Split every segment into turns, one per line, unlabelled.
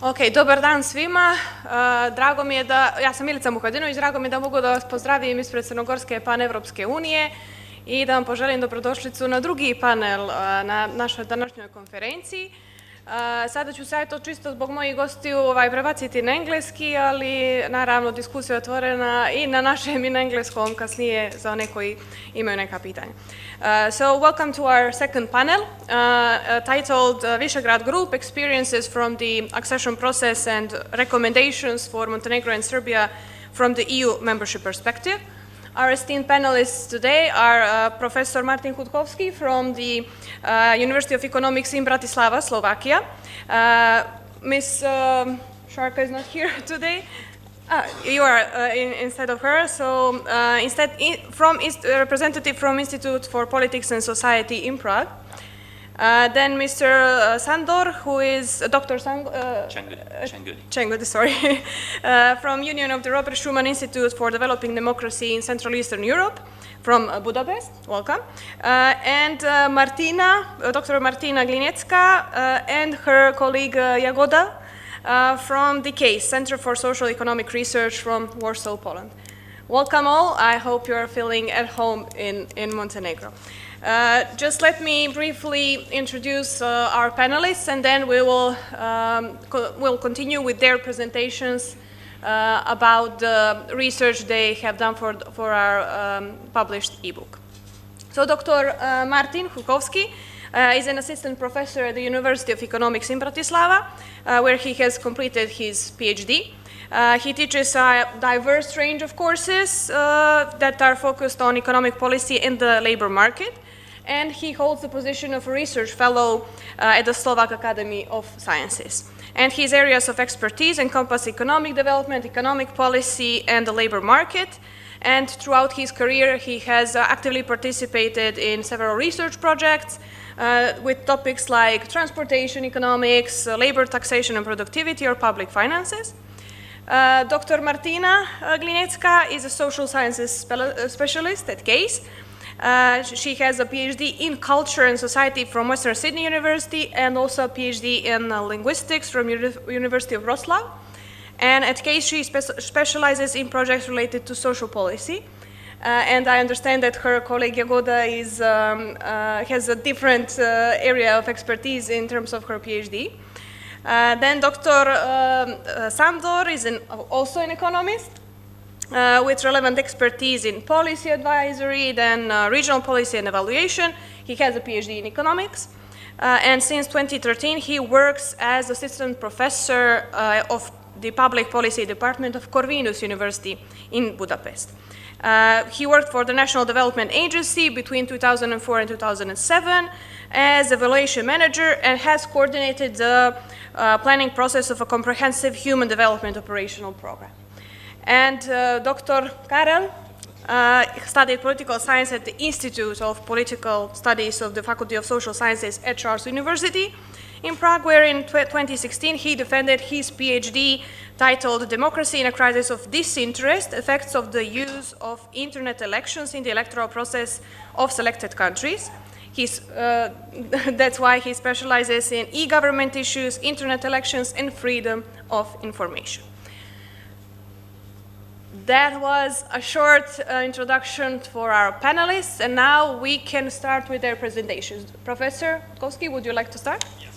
Ok, dobar dan svima. Drago mi je da, ja sam Milica Muhadinović, drago mi je da mogu da vas pozdravim ispred Crnogorske Panevropske unije i da vam poželim dobrodošlicu na drugi panel na našoj današnjoj konferenciji. Sada ću sad to čisto zbog mojih gostiju prebaciti na engleski, ali naravno diskusija je otvorena i na našem i na engleskom kasnije za one koji imaju neka pitanja. So welcome to our second panel titled Visegrad Group Experiences from the Accession Process and Recommendations for Montenegro and Serbia from the EU Membership Perspective. Our esteemed panelists today are Professor Martin Hudkovski from the University of Economics in Bratislava, Slovakia. Ms. Sharka is not here today. You are instead of her, so representative from Institute for Politics and Society in Prague. Then Mr. Sandor, who is Dr. Cengudi, sorry, from Union of the Robert Schuman Institute for Developing Democracy in Central Eastern Europe, from Budapest. Welcome. And Dr. Martina Glinecka, and her colleague Jagoda from the CASE, Center for Social Economic Research from Warsaw, Poland. Welcome all. I hope you are feeling at home in Montenegro. Just let me briefly introduce our panelists, and then we will we'll continue with their presentations about the research they have done for our published ebook. So Dr. Martin Hudkovski is an assistant professor at the University of Economics in Bratislava, where he has completed his PhD. He teaches a diverse range of courses that are focused on economic policy and the labor market. And he holds the position of a research fellow at the Slovak Academy of Sciences. And his areas of expertise encompass economic development, economic policy, and the labor market. And throughout his career, he has actively participated in several research projects with topics like transportation economics, labor taxation and productivity, or public finances. Dr. Martina Glinecka is a social sciences specialist at CASE. She has a PhD in culture and society from Western Sydney University and also a PhD in linguistics from University of Wrocław. And at CASE she specializes in projects related to social policy. And I understand that her colleague Jagoda has a different area of expertise in terms of her PhD. Then Dr. Sandor is also an economist. With relevant expertise in policy advisory, then regional policy and evaluation. He has a PhD in economics. And since 2013, he works as assistant professor of the public policy department of Corvinus University in Budapest. He worked for the National Development Agency between 2004 and 2007 as evaluation manager and has coordinated the planning process of a comprehensive human development operational program. And Dr. Karel studied political science at the Institute of Political Studies of the Faculty of Social Sciences at Charles University in Prague, where in 2016 he defended his PhD titled Democracy in a Crisis of Disinterest, Effects of the Use of Internet Elections in the Electoral Process of Selected Countries. That's why he specializes in e-government issues, internet elections, and freedom of information. That was a short introduction for our panelists, and now we can start with their presentations. Professor Hudkovski, would you like to start?
Yes.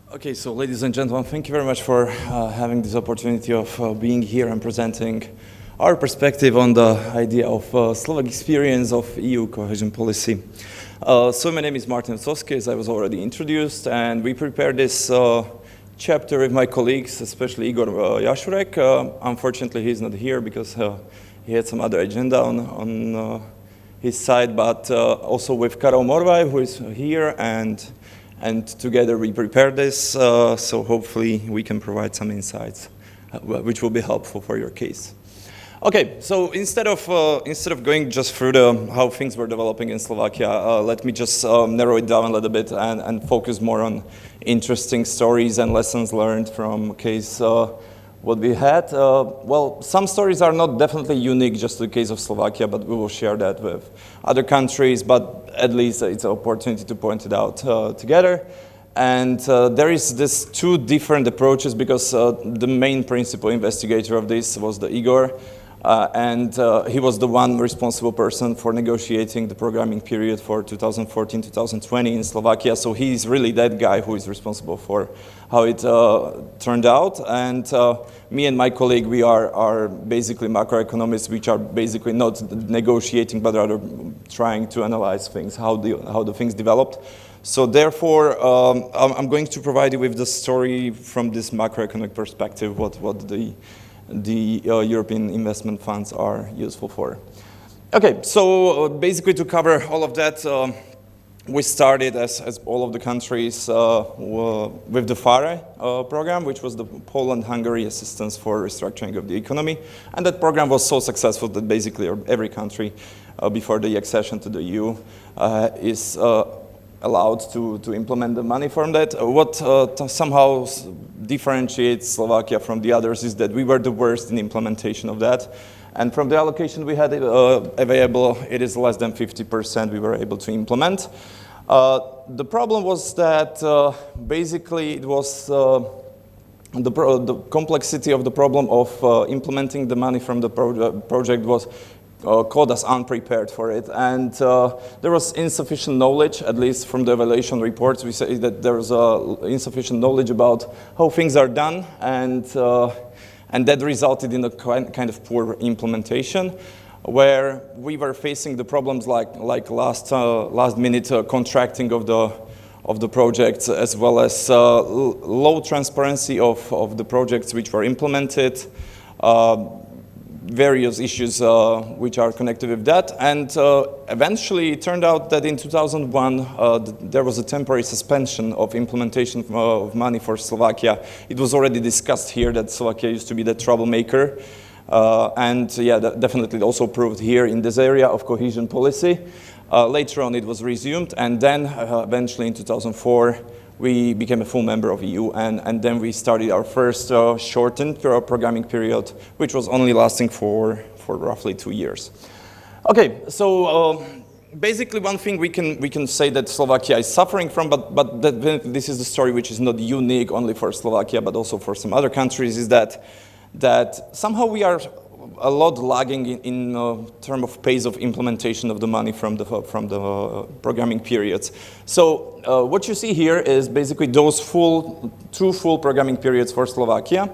Okay, so ladies and gentlemen, thank you very much for having this opportunity of being here and presenting our perspective on the idea of Slovak experience of EU cohesion policy. So my name is Martin Hudkovski, as I was already introduced, and we prepared this chapter with my colleagues, especially Igor Jashurek. Unfortunately, he's not here because he had some other agenda on his side, but also with Karol Morvaj, who is here, and together we prepared this, so hopefully we can provide some insights which will be helpful for your case. Okay, so instead of going just through how things were developing in Slovakia, let me just narrow it down a little bit and focus more on interesting stories and lessons learned from case what we had. Well, some stories are not definitely unique just to the case of Slovakia, but we will share that with other countries, but at least it's an opportunity to point it out together. And there is this two different approaches because the main principal investigator of this was the Igor, and he was the one responsible person for negotiating the programming period for 2014-2020 in Slovakia. So he's really that guy who is responsible for how it turned out. And me and my colleague, we are basically macroeconomists, which are basically not negotiating, but rather trying to analyze things, how the things developed. So therefore, I'm going to provide you with the story from this macroeconomic perspective, what the European investment funds are useful for. Okay, so basically to cover all of that, we started, as all of the countries, with the FARE program, which was the Poland-Hungary Assistance for Restructuring of the Economy. And that program was so successful that basically every country before the accession to the EU is allowed to implement the money from that. What somehow differentiates Slovakia from the others is that we were the worst in implementation of that. And from the allocation we had available, it is less than 50% we were able to implement. The problem was that basically it was the complexity of the problem of implementing the money from the project was called us unprepared for it, and there was insufficient knowledge, at least from the evaluation reports. We say that there was insufficient knowledge about how things are done, and that resulted in a kind of poor implementation, where we were facing the problems like last minute contracting of the projects, as well as low transparency of the projects which were implemented. Various issues which are connected with that, and eventually it turned out that in 2001 there was a temporary suspension of implementation of money for Slovakia. It was already discussed here that Slovakia used to be the troublemaker, and yeah, that definitely also proved here in this area of cohesion policy. Later on it was resumed, and then eventually in 2004 we became a full member of EU, and then we started our first shortened programming period, which was only lasting for roughly 2 years. Okay, so basically one thing we can say that Slovakia is suffering from, but this is the story which is not unique only for Slovakia, but also for some other countries, is that somehow we are a lot lagging in terms of pace of implementation of the money from the programming periods. So what you see here is basically those two full programming periods for Slovakia.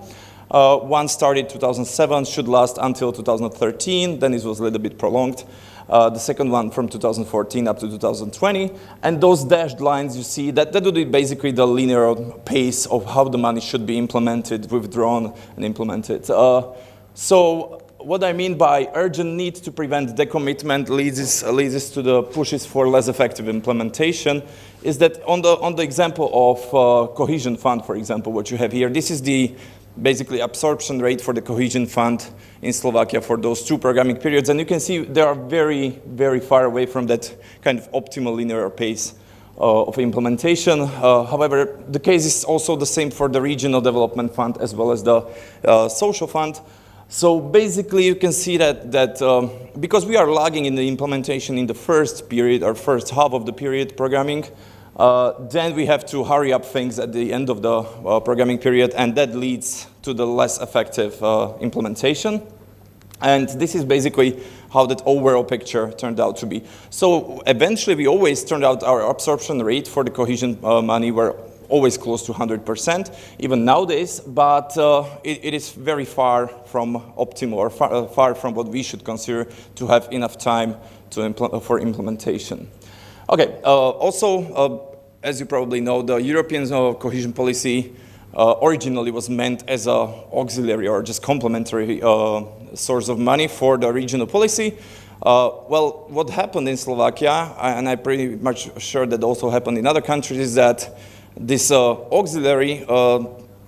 One started 2007, should last until 2013, then it was a little bit prolonged. The second one from 2014 up to 2020, and those dashed lines you see, that would be basically the linear pace of how the money should be implemented, withdrawn, and implemented. So what I mean by urgent need to prevent decommitment leads us to the pushes for less effective implementation is that on the example of cohesion fund, for example, what you have here, this is the basically absorption rate for the cohesion fund in Slovakia for those two programming periods, and you can see they are very, very far away from that kind of optimal linear pace of implementation. However, the case is also the same for the regional development fund as well as the social fund. So basically you can see that because we are lagging in the implementation in the first period or first half of the period programming, then we have to hurry up things at the end of the programming period, and that leads to the less effective implementation. And this is basically how that overall picture turned out to be. So eventually we always turned out our absorption rate for the cohesion money were always close to 100%, even nowadays, but it is very far from optimal, or far from what we should consider to have enough time for implementation. Okay, also, as you probably know, the European cohesion policy originally was meant as an auxiliary or just complementary source of money for the regional policy. Well, what happened in Slovakia, and I'm pretty much sure that also happened in other countries, is that this auxiliary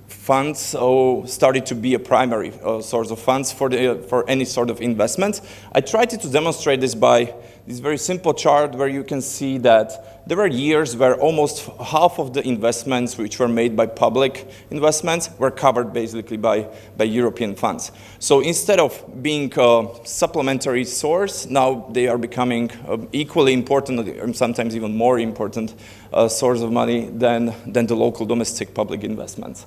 funds started to be a primary source of funds for any sort of investment. I tried to demonstrate this by this very simple chart where you can see that there were years where almost half of the investments which were made by public investments were covered basically by European funds. So instead of being a supplementary source, now they are becoming equally important, or sometimes even more important source of money than the local domestic public investments.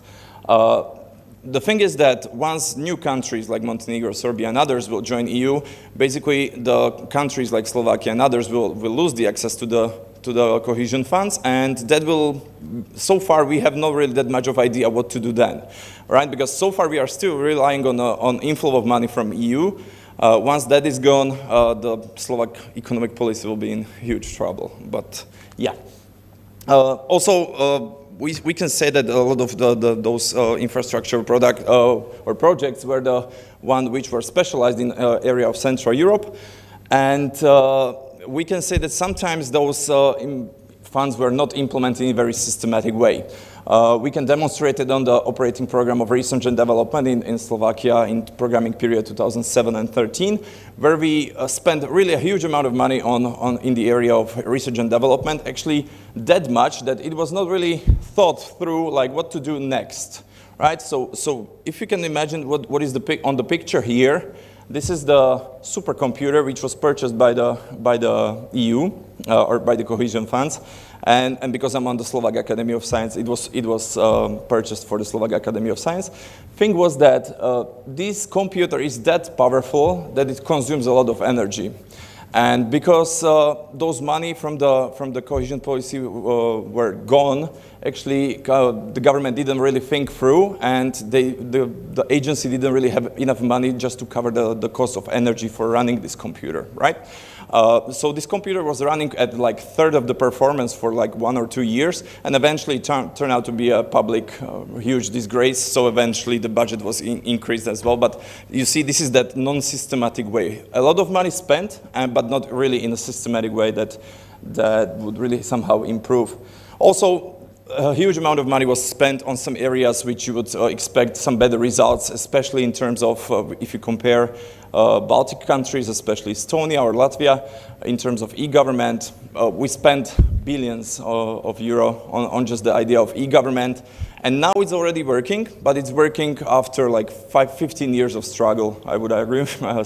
The thing is that once new countries like Montenegro, Serbia, and others will join EU, basically the countries like Slovakia and others will lose the access to the cohesion funds, and that will, so far we have not really that much of idea what to do then, right? Because so far we are still relying on inflow of money from EU. Once that is gone, the Slovak economic policy will be in huge trouble. But yeah. We can say that a lot of those infrastructure projects were the one which were specialized in area of Central Europe, and we can say that sometimes those funds were not implemented in a very systematic way. We can demonstrate it on the operating program of research and development in Slovakia in programming period 2007 and 2013, where we spent really a huge amount of money in the area of research and development, actually that much that it was not really thought through like what to do next, right? So if you can imagine what is on the picture here, this is the supercomputer which was purchased by the EU or by the cohesion funds. And because I'm on the Slovak Academy of Science, it was purchased for the Slovak Academy of Science. Thing was that this computer is that powerful that it consumes a lot of energy. And because those money from the cohesion policy were gone, actually the government didn't really think through, and the agency didn't really have enough money just to cover the cost of energy for running this computer, right? So this computer was running at like third of the performance for like 1 or 2 years, and eventually turned out to be a public huge disgrace. So eventually the budget was increased as well. But you see, this is that non-systematic way. A lot of money spent, but not really in a systematic way that would really somehow improve. Also, a huge amount of money was spent on some areas which you would expect some better results, especially in terms of, if you compare Baltic countries, especially Estonia or Latvia, in terms of e-government. We spent billions of euro on just the idea of e-government. And now it's already working, but it's working after like 15 years of struggle, I would agree. Yeah,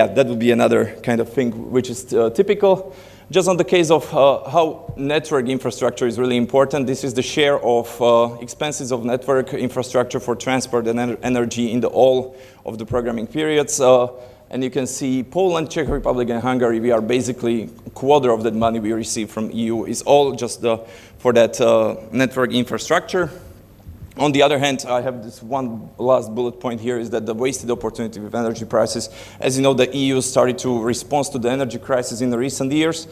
that would be another kind of thing which is typical. Just on the case of how network infrastructure is really important, this is the share of expenses of network infrastructure for transport and energy in all of the programming periods. And you can see Poland, Czech Republic, and Hungary, we are basically a quarter of that money we receive from EU is all just for that network infrastructure. On the other hand, I have this one last bullet point here, is that the wasted opportunity with energy prices. As you know, the EU started to respond to the energy crisis in the recent years.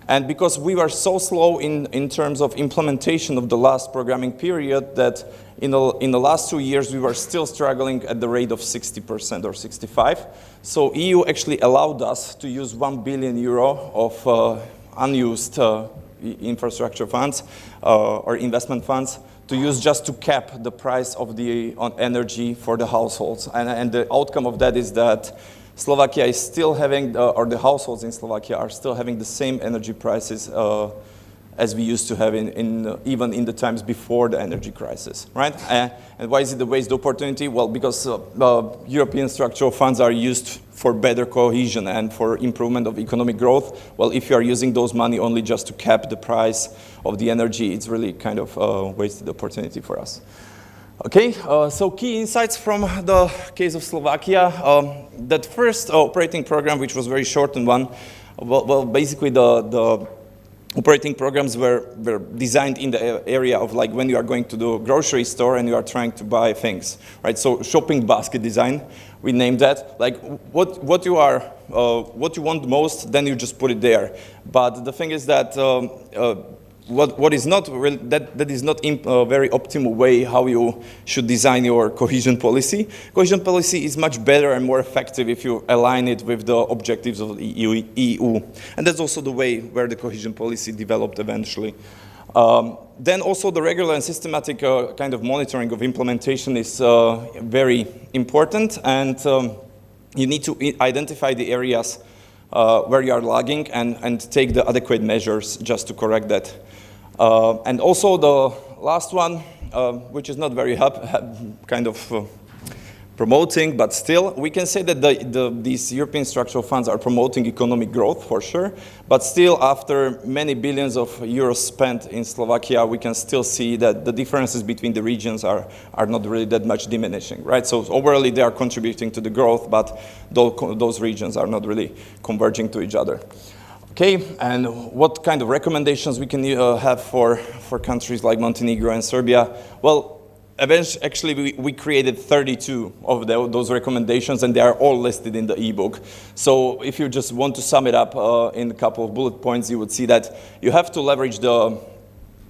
And because we were so slow in terms of implementation of the last programming period, that in the last 2 years, we were still struggling at the rate of 60% or 65%. So EU actually allowed us to use 1 billion euro of unused infrastructure funds or investment funds to use just to cap the price of on energy for the households. And the outcome of that is that Slovakia is still having, or the households in Slovakia are still having the same energy prices as we used to have even in the times before the energy crisis, right? And why is it a waste opportunity? Well, because European structural funds are used for better cohesion and for improvement of economic growth. Well, if you are using those money only just to cap the price of the energy, it's really kind of a wasted opportunity for us. Okay, so key insights from the case of Slovakia. That first operating program, which was very shortened one, well basically the operating programs were designed in the area of like when you are going to the grocery store and you are trying to buy things, right? So shopping basket design, we named that. Like what you want most, then you just put it there. But the thing is that what is not really, that is not a very optimal way how you should design your cohesion policy. Cohesion policy is much better and more effective if you align it with the objectives of the EU. And that's also the way where the cohesion policy developed eventually. Then also the regular and systematic kind of monitoring of implementation is very important, and you need to identify the areas where you are lagging and take the adequate measures just to correct that. And also the last one, which is not very kind of promoting, but still, we can say that these European structural funds are promoting economic growth for sure, but still after many billions of euros spent in Slovakia, we can still see that the differences between the regions are not really that much diminishing, right? So overall they are contributing to the growth, but those regions are not really converging to each other. Okay, and what kind of recommendations we can have for countries like Montenegro and Serbia? Well, actually, we created 32 of those recommendations, and they are all listed in the ebook. So if you just want to sum it up in a couple of bullet points, you would see that you have to leverage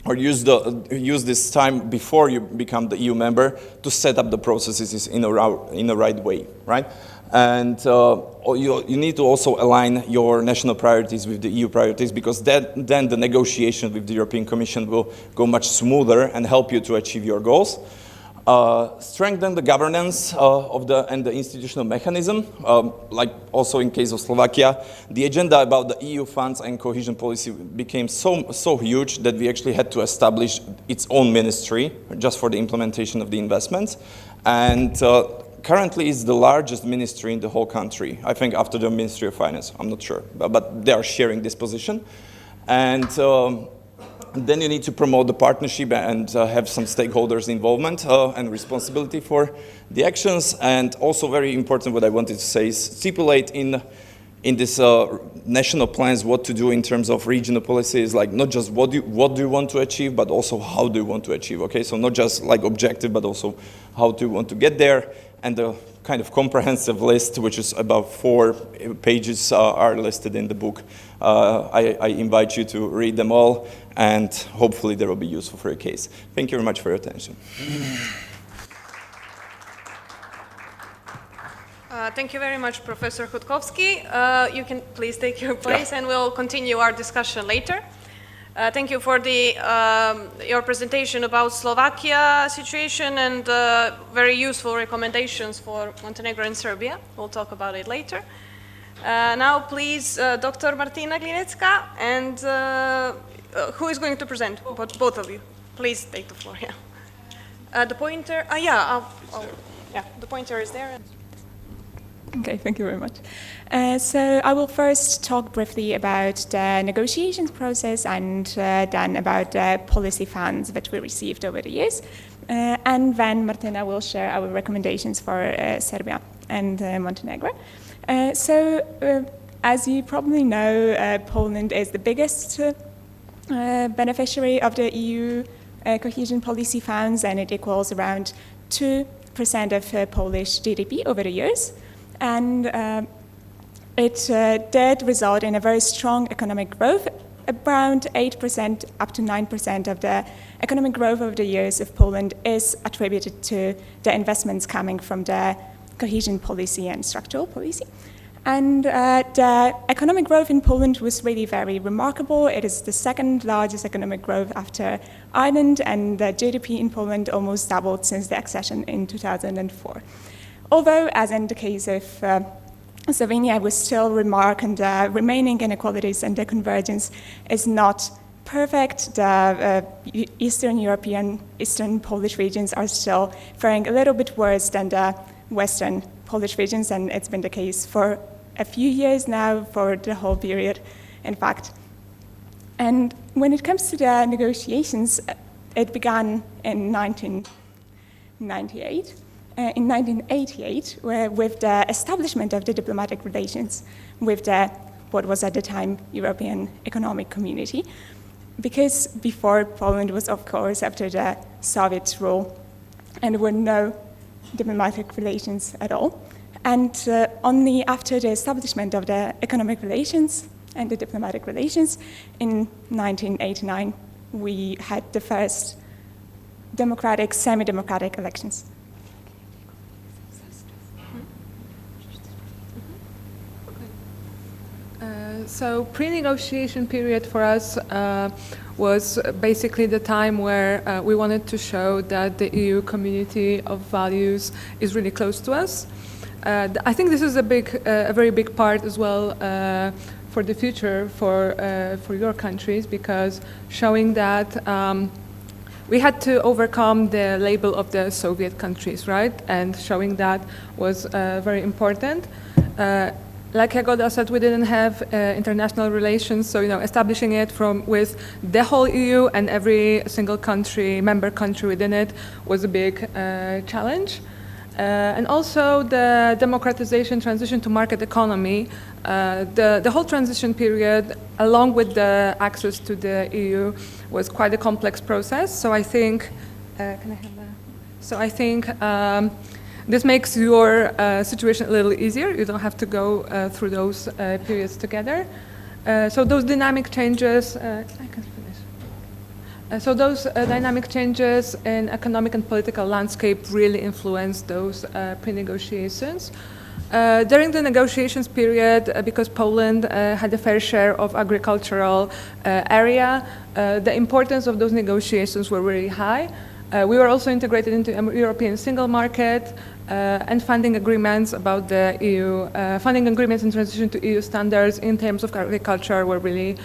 use this time before you become the EU member to set up the processes in the right way, right? And you need to also align your national priorities with the EU priorities, because then the negotiation with the European Commission will go much smoother and help you to achieve your goals. Strengthen the governance and the institutional mechanism, like also in case of Slovakia. The agenda about the EU funds and cohesion policy became so huge that we actually had to establish its own ministry just for the implementation of the investments. And currently is the largest ministry in the whole country, I think after the Ministry of Finance, I'm not sure, but they are sharing this position. And then you need to promote the partnership and have some stakeholders' involvement and responsibility for the actions. And also very important, what I wanted to say is stipulate in this national plans what to do in terms of regional policies, like not just what do you want to achieve, but also how do you want to achieve, okay? So not just like objective, but also how do you want to get there. And the kind of comprehensive list, which is about 4 pages, are listed in the book. I invite you to read them all, and hopefully they will be useful for your case. Thank you very much for your attention.
Thank you very much, Professor Chudkovsky. You can please take your place, and we'll continue our discussion later. Thank you for your presentation about Slovakia situation and very useful recommendations for Montenegro and Serbia. We'll talk about it later. Now, please, Dr. Martina Glinecka, and who is going to present? Both of you. Please take the floor. Yeah. The pointer. Yeah. The pointer is there.
Okay, thank you very much. So I will first talk briefly about the negotiations process and then about the policy funds that we received over the years. And then Martina will share our recommendations for Serbia and Montenegro. As you probably know, Poland is the biggest beneficiary of the EU cohesion policy funds, and it equals around 2% of Polish GDP over the years. And it did result in a very strong economic growth. Around 8% up to 9% of the economic growth over the years of Poland is attributed to the investments coming from the cohesion policy and structural policy. And the economic growth in Poland was really very remarkable. It is the second largest economic growth after Ireland, and the GDP in Poland almost doubled since the accession in 2004. Although, as in the case of Slovenia, we still remark on the remaining inequalities, and the convergence is not perfect. The Eastern Polish regions are still faring a little bit worse than the Western Polish regions, and it's been the case for a few years now, for the whole period, in fact. And when it comes to the negotiations, it began in 1998. In 1988, with the establishment of the diplomatic relations with what was at the time European Economic Community, because before Poland was, of course, after the Soviet rule, and there were no diplomatic relations at all. And only after the establishment of the economic relations and the diplomatic relations in 1989, we had the first democratic, semi-democratic elections.
So pre-negotiation period for us was basically the time where we wanted to show that the EU community of values is really close to us. I think this is a very big part as well for the future for your countries, because showing that we had to overcome the label of the Soviet countries, right? And showing that was very important. Like Jagoda said, we didn't have international relations, so establishing it with the whole EU and every single country, member country within it, was a big challenge. And also the democratization transition to market economy, the whole transition period, along with the access to the EU, was quite a complex process. So I think, can I have that? So I think this makes your situation a little easier. You don't have to go through those periods together. So those dynamic changes, I can finish. So those dynamic changes in economic and political landscape really influenced those pre-negotiations. During the negotiations period, because Poland had a fair share of agricultural area, the importance of those negotiations were really high. We were also integrated into a European single market, and funding agreements about the EU, funding agreements in transition to EU standards in terms of agriculture were really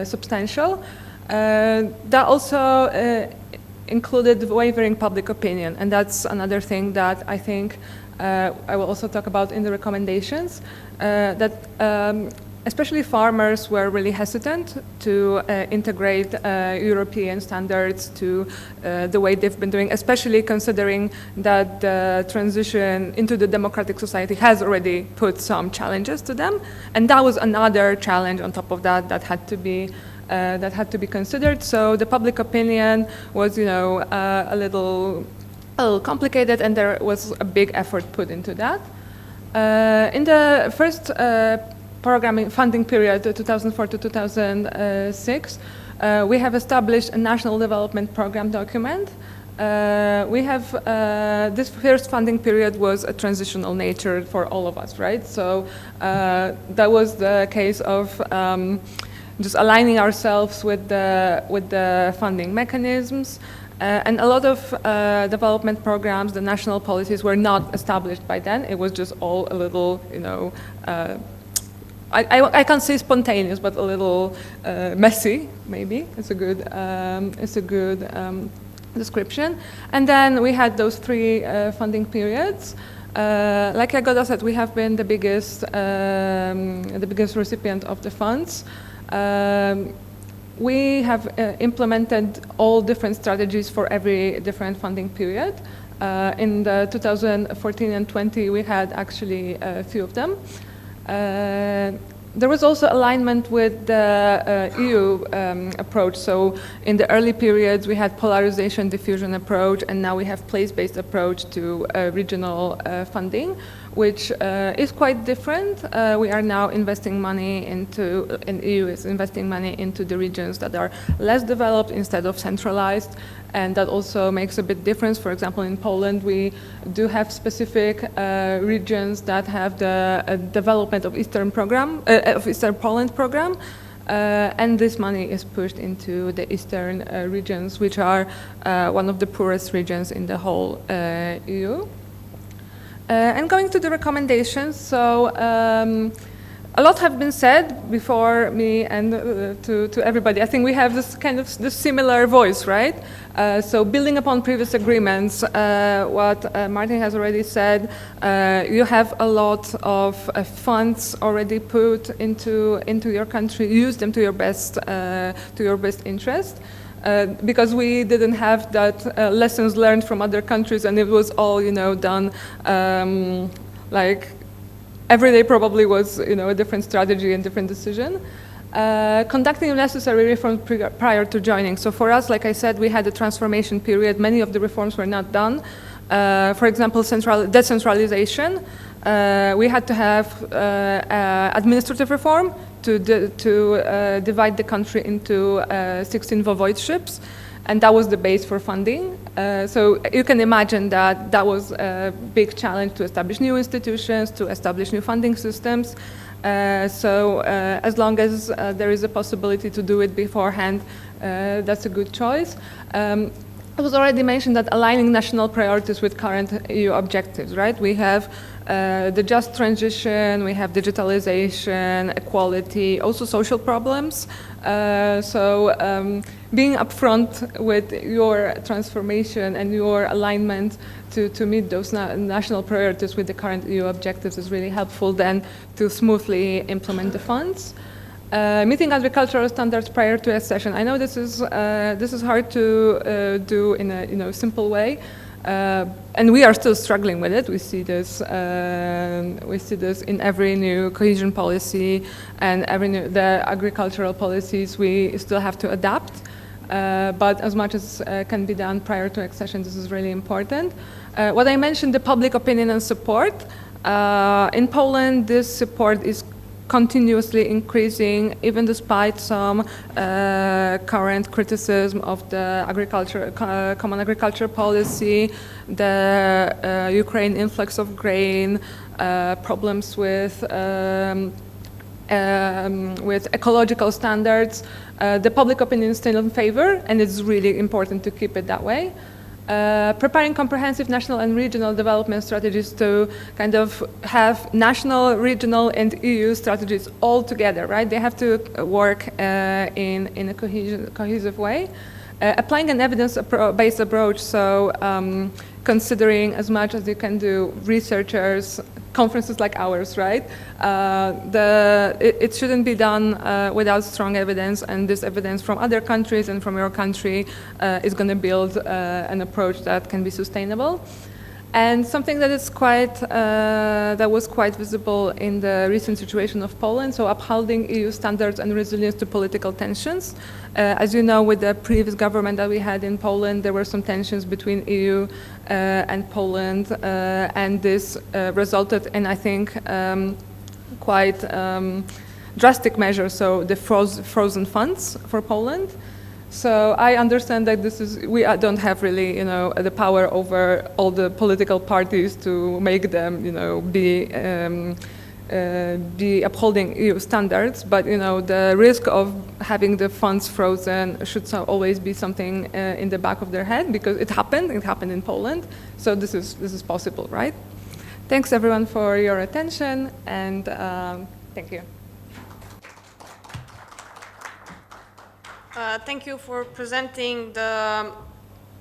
substantial. That also included wavering public opinion, and that's another thing that I think I will also talk about in the recommendations, that especially farmers were really hesitant to integrate European standards to the way they've been doing, especially considering that the transition into the democratic society has already put some challenges to them. And that was another challenge on top of that that had to be considered. So the public opinion was, a little complicated, and there was a big effort put into that. In the first programming funding period, 2004 to 2006, we have established a national development program document. We have, this first funding period was a transitional nature for all of us, right? So that was the case of just aligning ourselves with the funding mechanisms. And a lot of development programs, the national policies, were not established by then. It was just all a little, I can't say spontaneous, but a little messy, maybe. It's a good description. And then we had those three funding periods. Like Jagoda said, we have been the biggest recipient of the funds. We have implemented all different strategies for every different funding period. In the 2014 and 20, we had actually a few of them. There was also alignment with the EU approach. So in the early periods, we had polarization diffusion approach, and now we have place-based approach to regional funding, which is quite different. We are now investing money and EU is investing money into the regions that are less developed instead of centralized. And that also makes a big difference. For example, in Poland, we do have specific regions that have the development of Eastern Poland program, and this money is pushed into the Eastern regions, which are one of the poorest regions in the whole EU. And going to the recommendations, so a lot have been said before me and to everybody. I think we have this kind of this similar voice, right? So building upon previous agreements, what Martin has already said, you have a lot of funds already put into your country. Use them to your best interest. Because we didn't have that lessons learned from other countries, and it was all done like every day probably was a different strategy and different decision. Conducting necessary reforms prior to joining. So for us, like I said, we had a transformation period. Many of the reforms were not done. For example, decentralization. We had to have administrative reform to divide the country into 16 voivodeships, and that was the base for funding. So you can imagine that was a big challenge to establish new institutions, to establish new funding systems. So as long as there is a possibility to do it beforehand, that's a good choice. It was already mentioned that aligning national priorities with current EU objectives, right? We have the just transition, we have digitalization, equality, also social problems. Being upfront with your transformation and your alignment to meet those national priorities with the current EU objectives is really helpful then to smoothly implement the funds. Meeting agricultural standards prior to accession. I know this is hard to do in a simple way, and we are still struggling with it. We see this in every new cohesion policy and the agricultural policies. We still have to adapt, but as much as can be done prior to accession, this is really important. What I mentioned, the public opinion and support. In Poland, this support is continuously increasing, even despite some current criticism of the common agriculture policy, the Ukraine influx of grain, problems with ecological standards. The public opinion is still in favor, and it's really important to keep it that way. Preparing comprehensive national and regional development strategies to kind of have national, regional, and EU strategies all together, right? They have to work in a cohesive way. Applying an evidence-based approach, so considering as much as you can do researchers, conferences like ours, right? It shouldn't be done without strong evidence, and this evidence from other countries and from your country is going to build an approach that can be sustainable. And something that is that was quite visible in the recent situation of Poland, so upholding EU standards and resilience to political tensions. As you know, with the previous government that we had in Poland, there were some tensions between EU and Poland, and this resulted in, I think, quite drastic measures, so the frozen funds for Poland. So I understand that we don't have really, the power over all the political parties to make them, be upholding EU standards. But the risk of having the funds frozen should always be something in the back of their head, because it happened in Poland. So this is possible, right? Thanks everyone for your attention, and thank you.
Thank you for presenting the,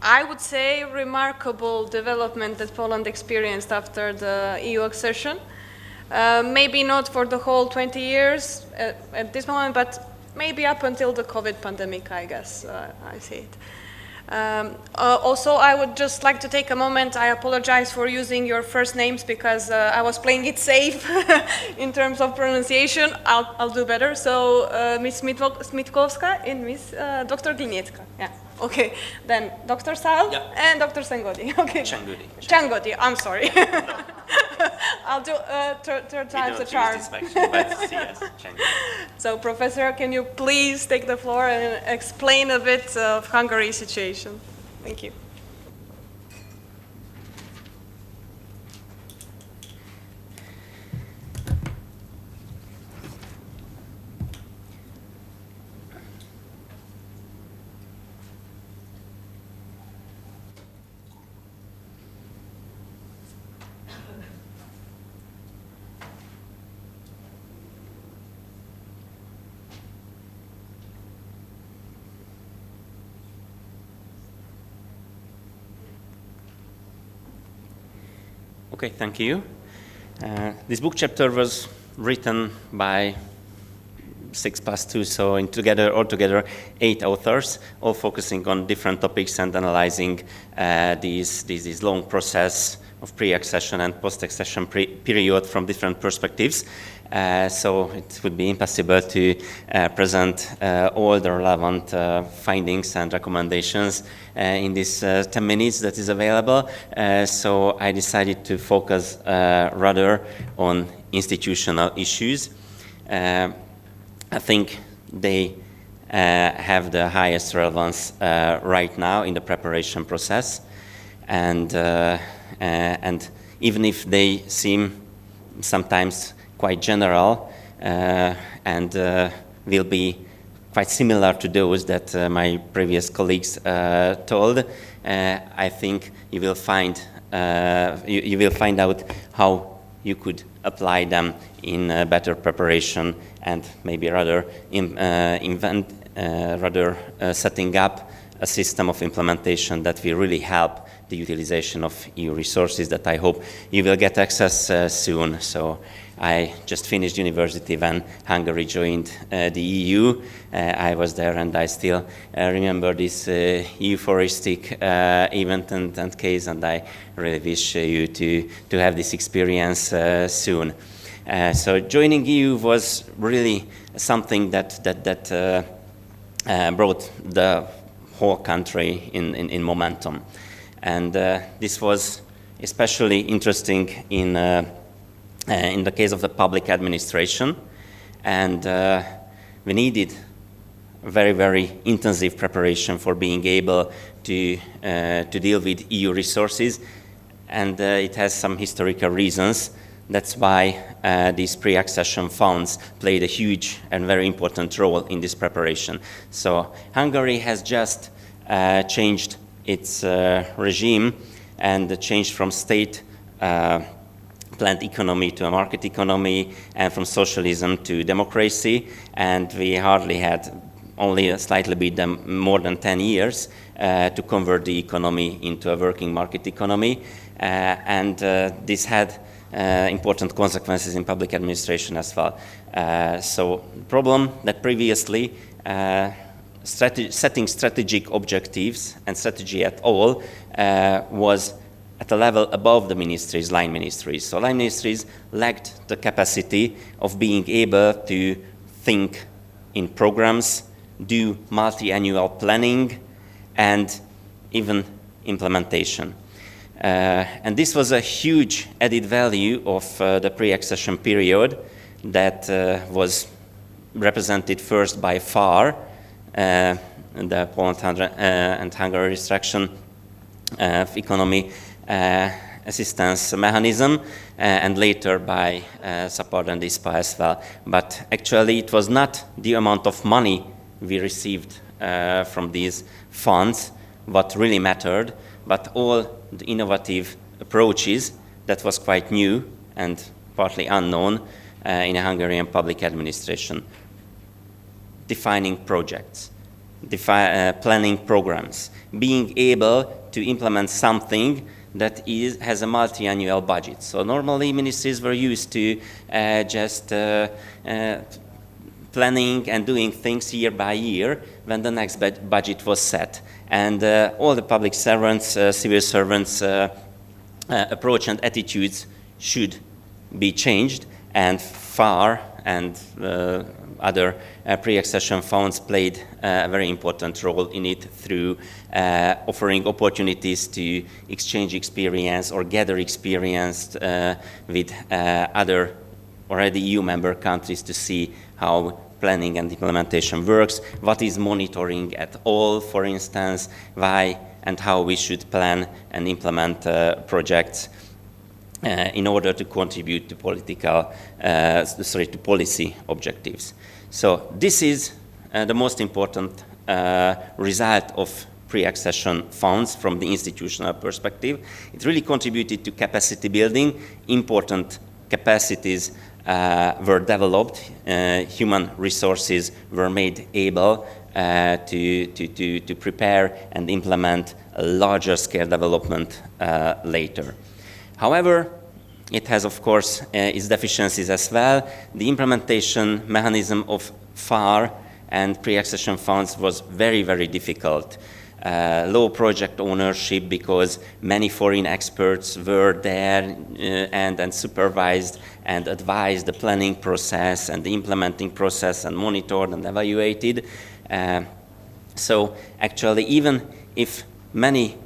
I would say, remarkable development that Poland experienced after the EU accession. Maybe not for the whole 20 years at this moment, but maybe up until the COVID pandemic, I guess, I see it. Also, I would just like to take a moment. I apologize for using your first names because I was playing it safe in terms of pronunciation. I'll do better. So, Ms. Smitkowska and Ms. Dr. Gliniecka. Yeah. Okay. Then Dr. Sal and Dr. Sengodi. Okay. Changodi. I'm sorry. I'll do third time's the charm. So, Professor, can you please take the floor and explain a bit of Hungary's situation? Thank you.
Okay, thank you. This book chapter was written by 6+2, so altogether 8 authors, all focusing on different topics and analyzing this long process of pre-accession and post-accession period from different perspectives. So it would be impossible to present all the relevant findings and recommendations in this 10 minutes that is available. So I decided to focus rather on institutional issues. I think they have the highest relevance right now in the preparation process, and even if they seem sometimes quite general, and will be quite similar to those that my previous colleagues told. I think you will find out how you could apply them in better preparation and maybe rather setting up a system of implementation that will really help the utilization of EU resources that I hope you will get access soon. So I just finished university when Hungary joined the EU. I was there and I still remember this euphoristic event and case, and I really wish you to have this experience soon. So joining EU was really something that brought the whole country in momentum. And this was especially interesting in the case of the public administration. And we needed very, very intensive preparation for being able to deal with EU resources. And it has some historical reasons. That's why these pre-accession funds played a huge and very important role in this preparation. So Hungary has just changed its regime and changed from state planned economy to a market economy, and from socialism to democracy. And we hardly had only a slightly bit more than 10 years to convert the economy into a working market economy. And this had important consequences in public administration as well. So the problem that previously setting strategic objectives and strategy at all was at a level above the ministries, line ministries. So line ministries lacked the capacity of being able to think in programs, do multi-annual planning, and even implementation. And this was a huge added value of the pre-accession period that was represented first by FAR, the Poland and Hungary restriction of economy assistance mechanism, and later by support and ISPA as well. But actually it was not the amount of money we received from these funds what really mattered, but all the innovative approaches that was quite new and partly unknown in a Hungarian public administration. Defining projects, planning programs, being able to implement something that has a multi-annual budget. So normally ministries were used to just planning and doing things year by year when the next budget was set. And all the public servants, civil servants' approach and attitudes should be changed, and FAR and other pre-accession funds played a very important role in it through offering opportunities to exchange experience or gather experience with other already EU member countries to see how planning and implementation works, what is monitoring at all, for instance, why and how we should plan and implement projects in order to contribute to to policy objectives. So this is the most important result of pre-accession funds from the institutional perspective. It really contributed to capacity building. Important capacities were developed. Human resources were made able to prepare and implement a larger scale development later. However, it has, of course, its deficiencies as well. The implementation mechanism of FAR and pre-accession funds was very, very difficult. Low project ownership because many foreign experts were there and supervised and advised the planning process and the implementing process and monitored and evaluated. So actually, even if many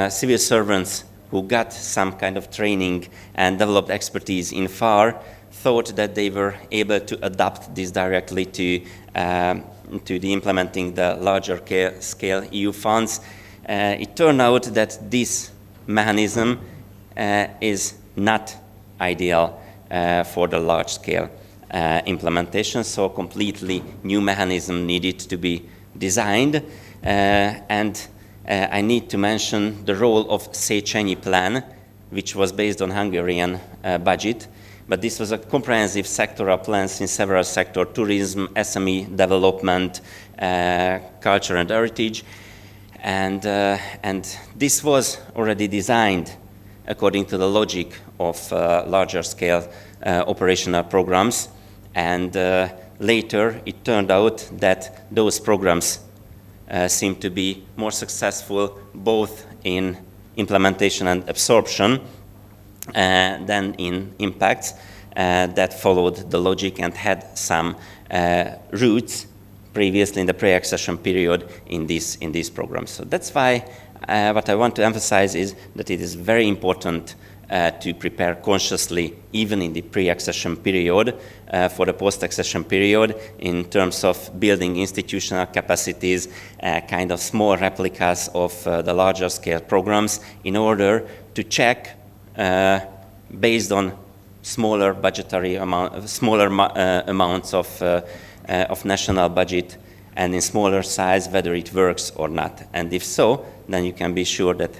civil servants who got some kind of training and developed expertise in FAR thought that they were able to adapt this directly to the implementing the larger scale EU funds, it turned out that this mechanism is not ideal for the large scale implementation, so a completely new mechanism needed to be designed. And I need to mention the role of Széchenyi Plan, which was based on Hungarian budget, but this was a comprehensive sectoral plan in several sectors: tourism, SME development, culture and heritage. And this was already designed according to the logic of larger scale operational programs. And later it turned out that those programs seemed to be more successful both in implementation and absorption than in impacts that followed the logic and had some roots previously in the pre-accession period in these programs. So that's why what I want to emphasize is that it is very important to prepare consciously, even in the pre-accession period, for the post-accession period, in terms of building institutional capacities, kind of small replicas of the larger scale programs, in order to check, based on smaller budgetary amount, smaller amounts of national budget, and in smaller size, whether it works or not. And if so, then you can be sure that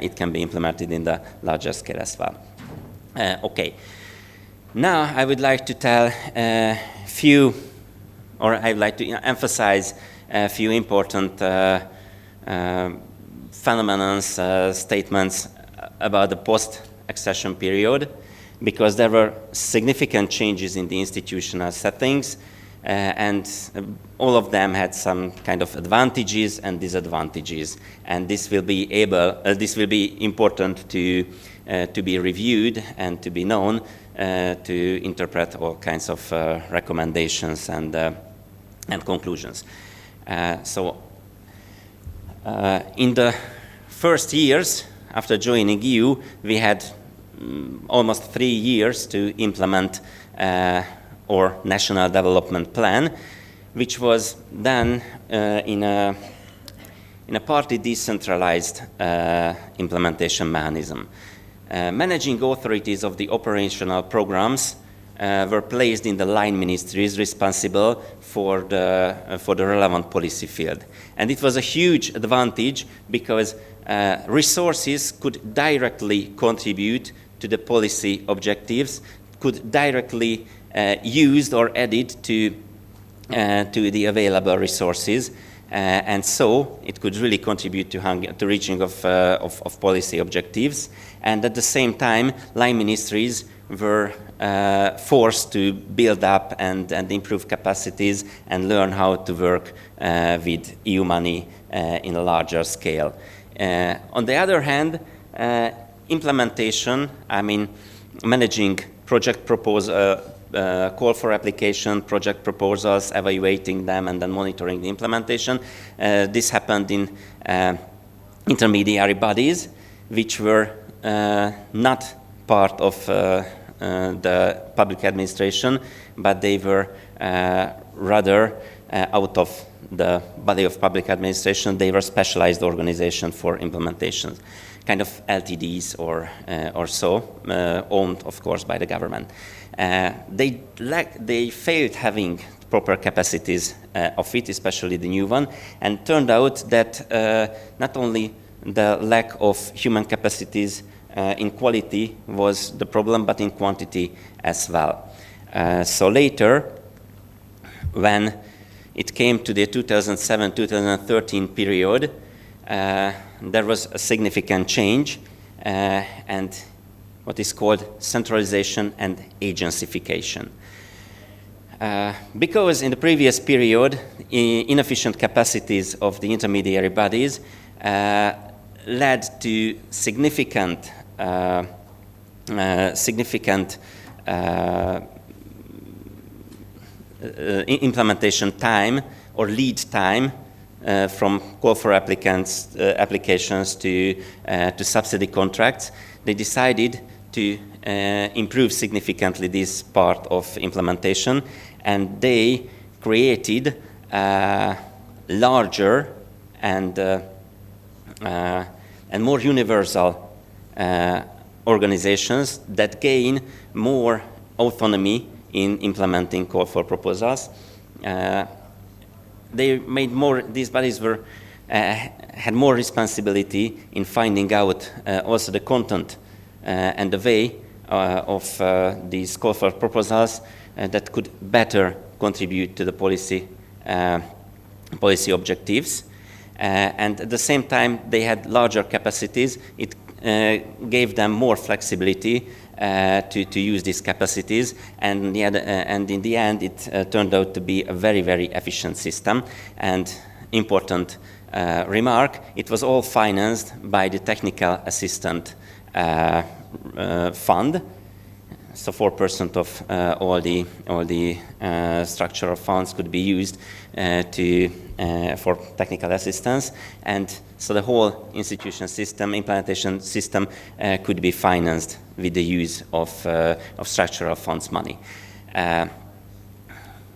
it can be implemented in the larger scale as well. Okay. Now I would like to tell a few, or I would like to emphasize a few important phenomena, statements about the post-accession period, because there were significant changes in the institutional settings, and all of them had some kind of advantages and disadvantages, and this will be important to be reviewed and to be known to interpret all kinds of recommendations and conclusions. So in the first years after joining EU, we had almost 3 years to implement our national development plan, which was done in a partly decentralized implementation mechanism. Managing authorities of the operational programs were placed in the line ministries responsible for the relevant policy field. And it was a huge advantage because resources could directly contribute to the policy objectives, could directly used or added to the available resources, and so it could really contribute to reaching of policy objectives. And at the same time, line ministries were forced to build up and improve capacities and learn how to work with EU money in a larger scale. On the other hand, implementation, I mean, managing project proposal, call for application, project proposals, evaluating them, and then monitoring the implementation. This happened in intermediary bodies, which were not part of the public administration, but they were rather out of the body of public administration. They were specialized organizations for implementation, kind of LTDs or so, owned, of course, by the government. They failed having proper capacities of it, especially the new one, and turned out that not only the lack of human capacities in quality was the problem, but in quantity as well. So later, when it came to the 2007-2013 period, there was a significant change and what is called centralization and agencyfication. Because in the previous period, inefficient capacities of the intermediary bodies led to significant implementation time or lead time from call for applications to subsidy contracts. They decided to improve significantly this part of implementation, and they created larger and more universal organizations that gain more autonomy in implementing call for proposals. They made more, these bodies were, had more responsibility in finding out also the content and the way of these call for proposals that could better contribute to the policy objectives. And at the same time, they had larger capacities. It gave them more flexibility to use these capacities, and in the end, it turned out to be a very, very efficient system. And important remark, it was all financed by the Technical Assistant Fund. So 4% of all the structural funds could be used for technical assistance, and so the whole institution system, implementation system, could be financed with the use of structural funds money.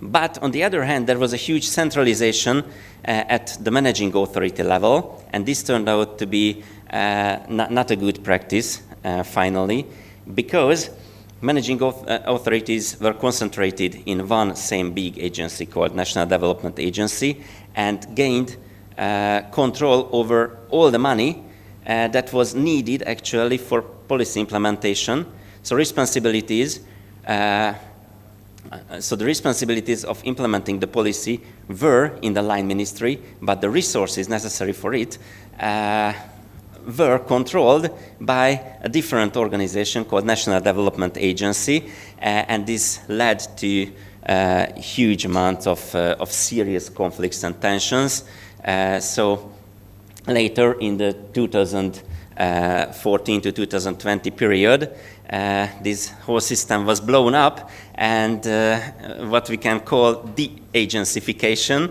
But on the other hand, there was a huge centralization at the managing authority level, and this turned out to be not a good practice finally, because managing authorities were concentrated in one same big agency called National Development Agency, and gained control over all the money that was needed actually for policy implementation. So responsibilities, the responsibilities of implementing the policy were in the line ministry, but the resources necessary for it were controlled by a different organization called National Development Agency, and this led to a huge amount of serious conflicts and tensions. So later in the 2014 to 2020 period, this whole system was blown up, and what we can call de-agencification.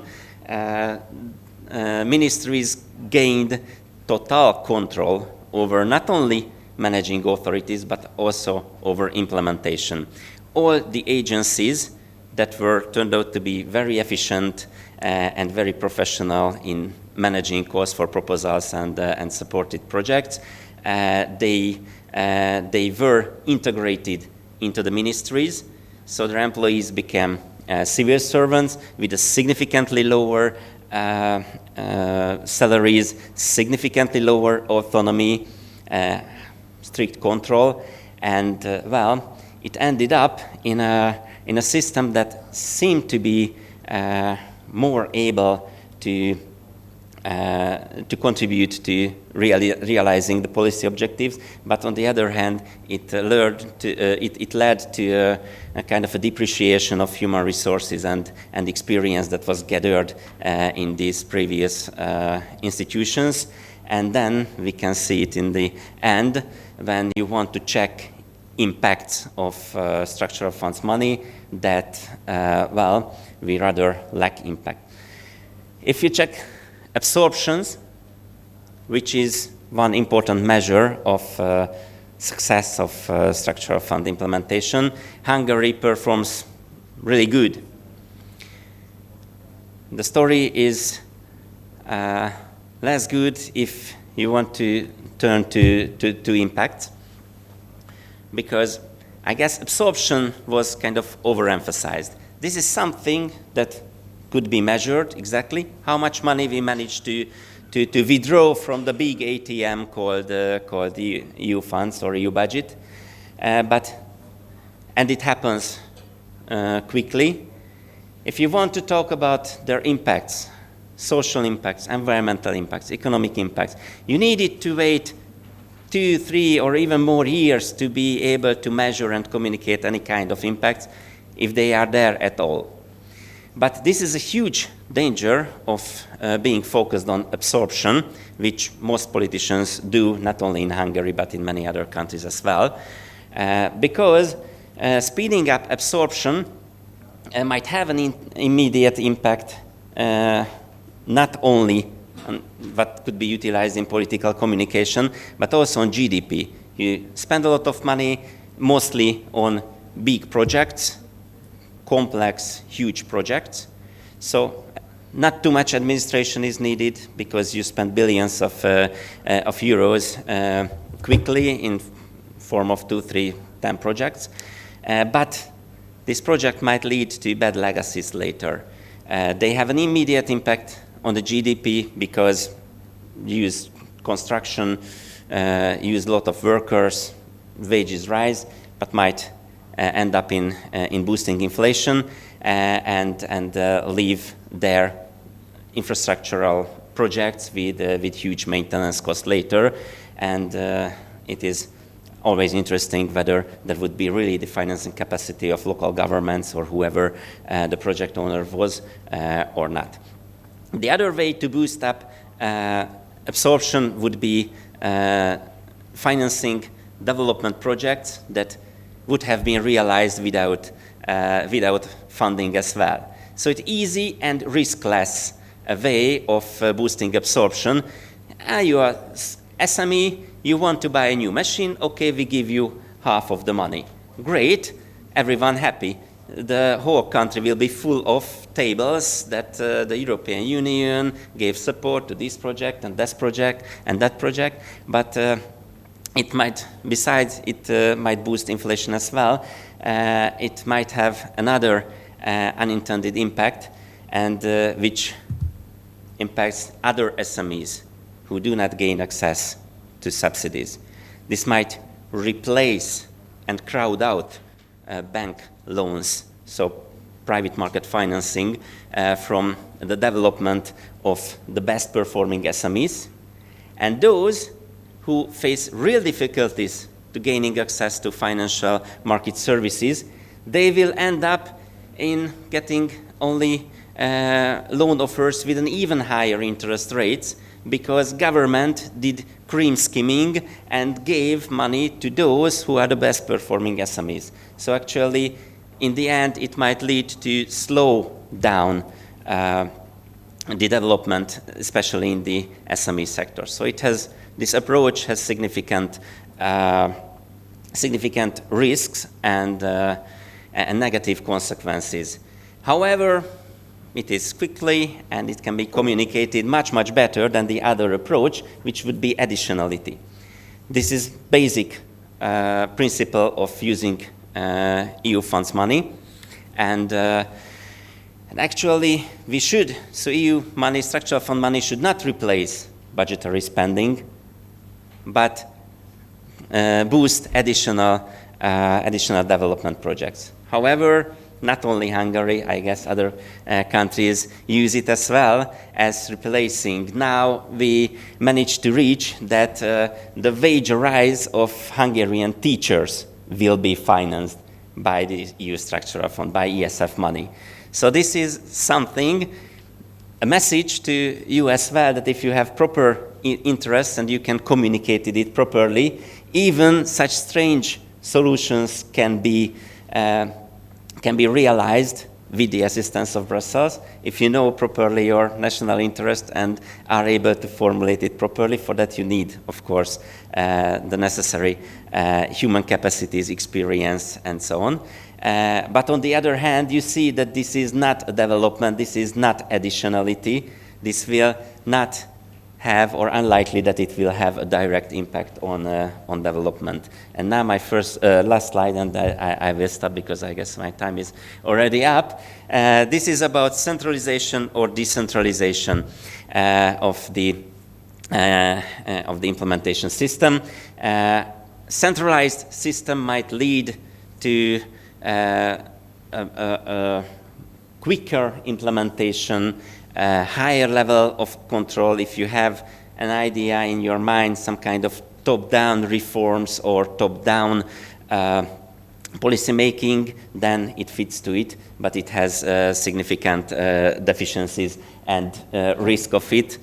Ministries gained total control over not only managing authorities, but also over implementation. All the agencies that turned out to be very efficient and very professional in managing calls for proposals and supported projects, they were integrated into the ministries, so their employees became civil servants with a significantly lower salaries, significantly lower autonomy, strict control, and well, it ended up in a system that seemed to be more able to contribute to realizing the policy objectives, but on the other hand, it led to a kind of a depreciation of human resources and experience that was gathered in these previous institutions. And then we can see it in the end when you want to check impacts of structural funds money that, well, we rather lack impact. If you check absorptions, which is one important measure of success of structural fund implementation, Hungary performs really good. The story is less good if you want to turn to impact, because I guess absorption was kind of overemphasized. This is something that could be measured exactly, how much money we managed to withdraw from the big ATM called the EU funds or EU budget, and it happens quickly. If you want to talk about their impacts, social impacts, environmental impacts, economic impacts, you needed to wait 2, 3, or even more years to be able to measure and communicate any kind of impacts, if they are there at all. But this is a huge danger of being focused on absorption, which most politicians do, not only in Hungary, but in many other countries as well, because speeding up absorption might have an immediate impact, not only on what could be utilized in political communication, but also on GDP. You spend a lot of money, mostly on big projects, complex, huge projects. So not too much administration is needed because you spend billions of euros quickly in form of 2, 3, 10 projects. But this project might lead to bad legacies later. They have an immediate impact on the GDP because use construction, use a lot of workers, wages rise, but might end up in boosting inflation and leave their infrastructural projects with huge maintenance costs later. And it is always interesting whether there would be really the financing capacity of local governments or whoever the project owner was or not. The other way to boost up absorption would be financing development projects that would have been realized without funding as well. So it's easy and riskless a way of boosting absorption. You are SME, you want to buy a new machine, okay, we give you half of the money. Great, everyone happy. The whole country will be full of tables that the European Union gave support to this project and that project, but it might, besides it might boost inflation as well, it might have another unintended impact, and which impacts other SMEs who do not gain access to subsidies. This might replace and crowd out bank loans, so private market financing from the development of the best performing SMEs, and those who face real difficulties to gaining access to financial market services, they will end up in getting only loan offers with an even higher interest rates, because government did cream skimming and gave money to those who are the best performing SMEs. So actually, in the end, it might lead to slow down the development, especially in the SME sector. So this approach has significant risks and negative consequences. However, it is quickly and it can be communicated much better than the other approach, which would be additionality. This is basic principle of using EU funds money, and actually we should. So EU money, structural fund money, should not replace budgetary spending, but boost additional development projects. However, not only Hungary, I guess other countries use it as well as replacing. Now we managed to reach that the wage rise of Hungarian teachers will be financed by the EU structural fund, by ESF money. So this is something, a message to you as well, that if you have proper interests and you can communicate it properly, even such strange solutions can be realized with the assistance of Brussels, if you know properly your national interest and are able to formulate it properly. For that you need, of course, the necessary human capacities, experience, and so on. But on the other hand, you see that this is not a development, this is not additionality, this will not have, or unlikely that it will have, a direct impact on development. And now my last slide, and I will stop because I guess my time is already up. This is about centralization or decentralization of the implementation system. Centralized system might lead to quicker implementation, higher level of control. If you have an idea in your mind, some kind of top-down reforms or top-down policy making, then it fits to it, but it has significant deficiencies and risk of it.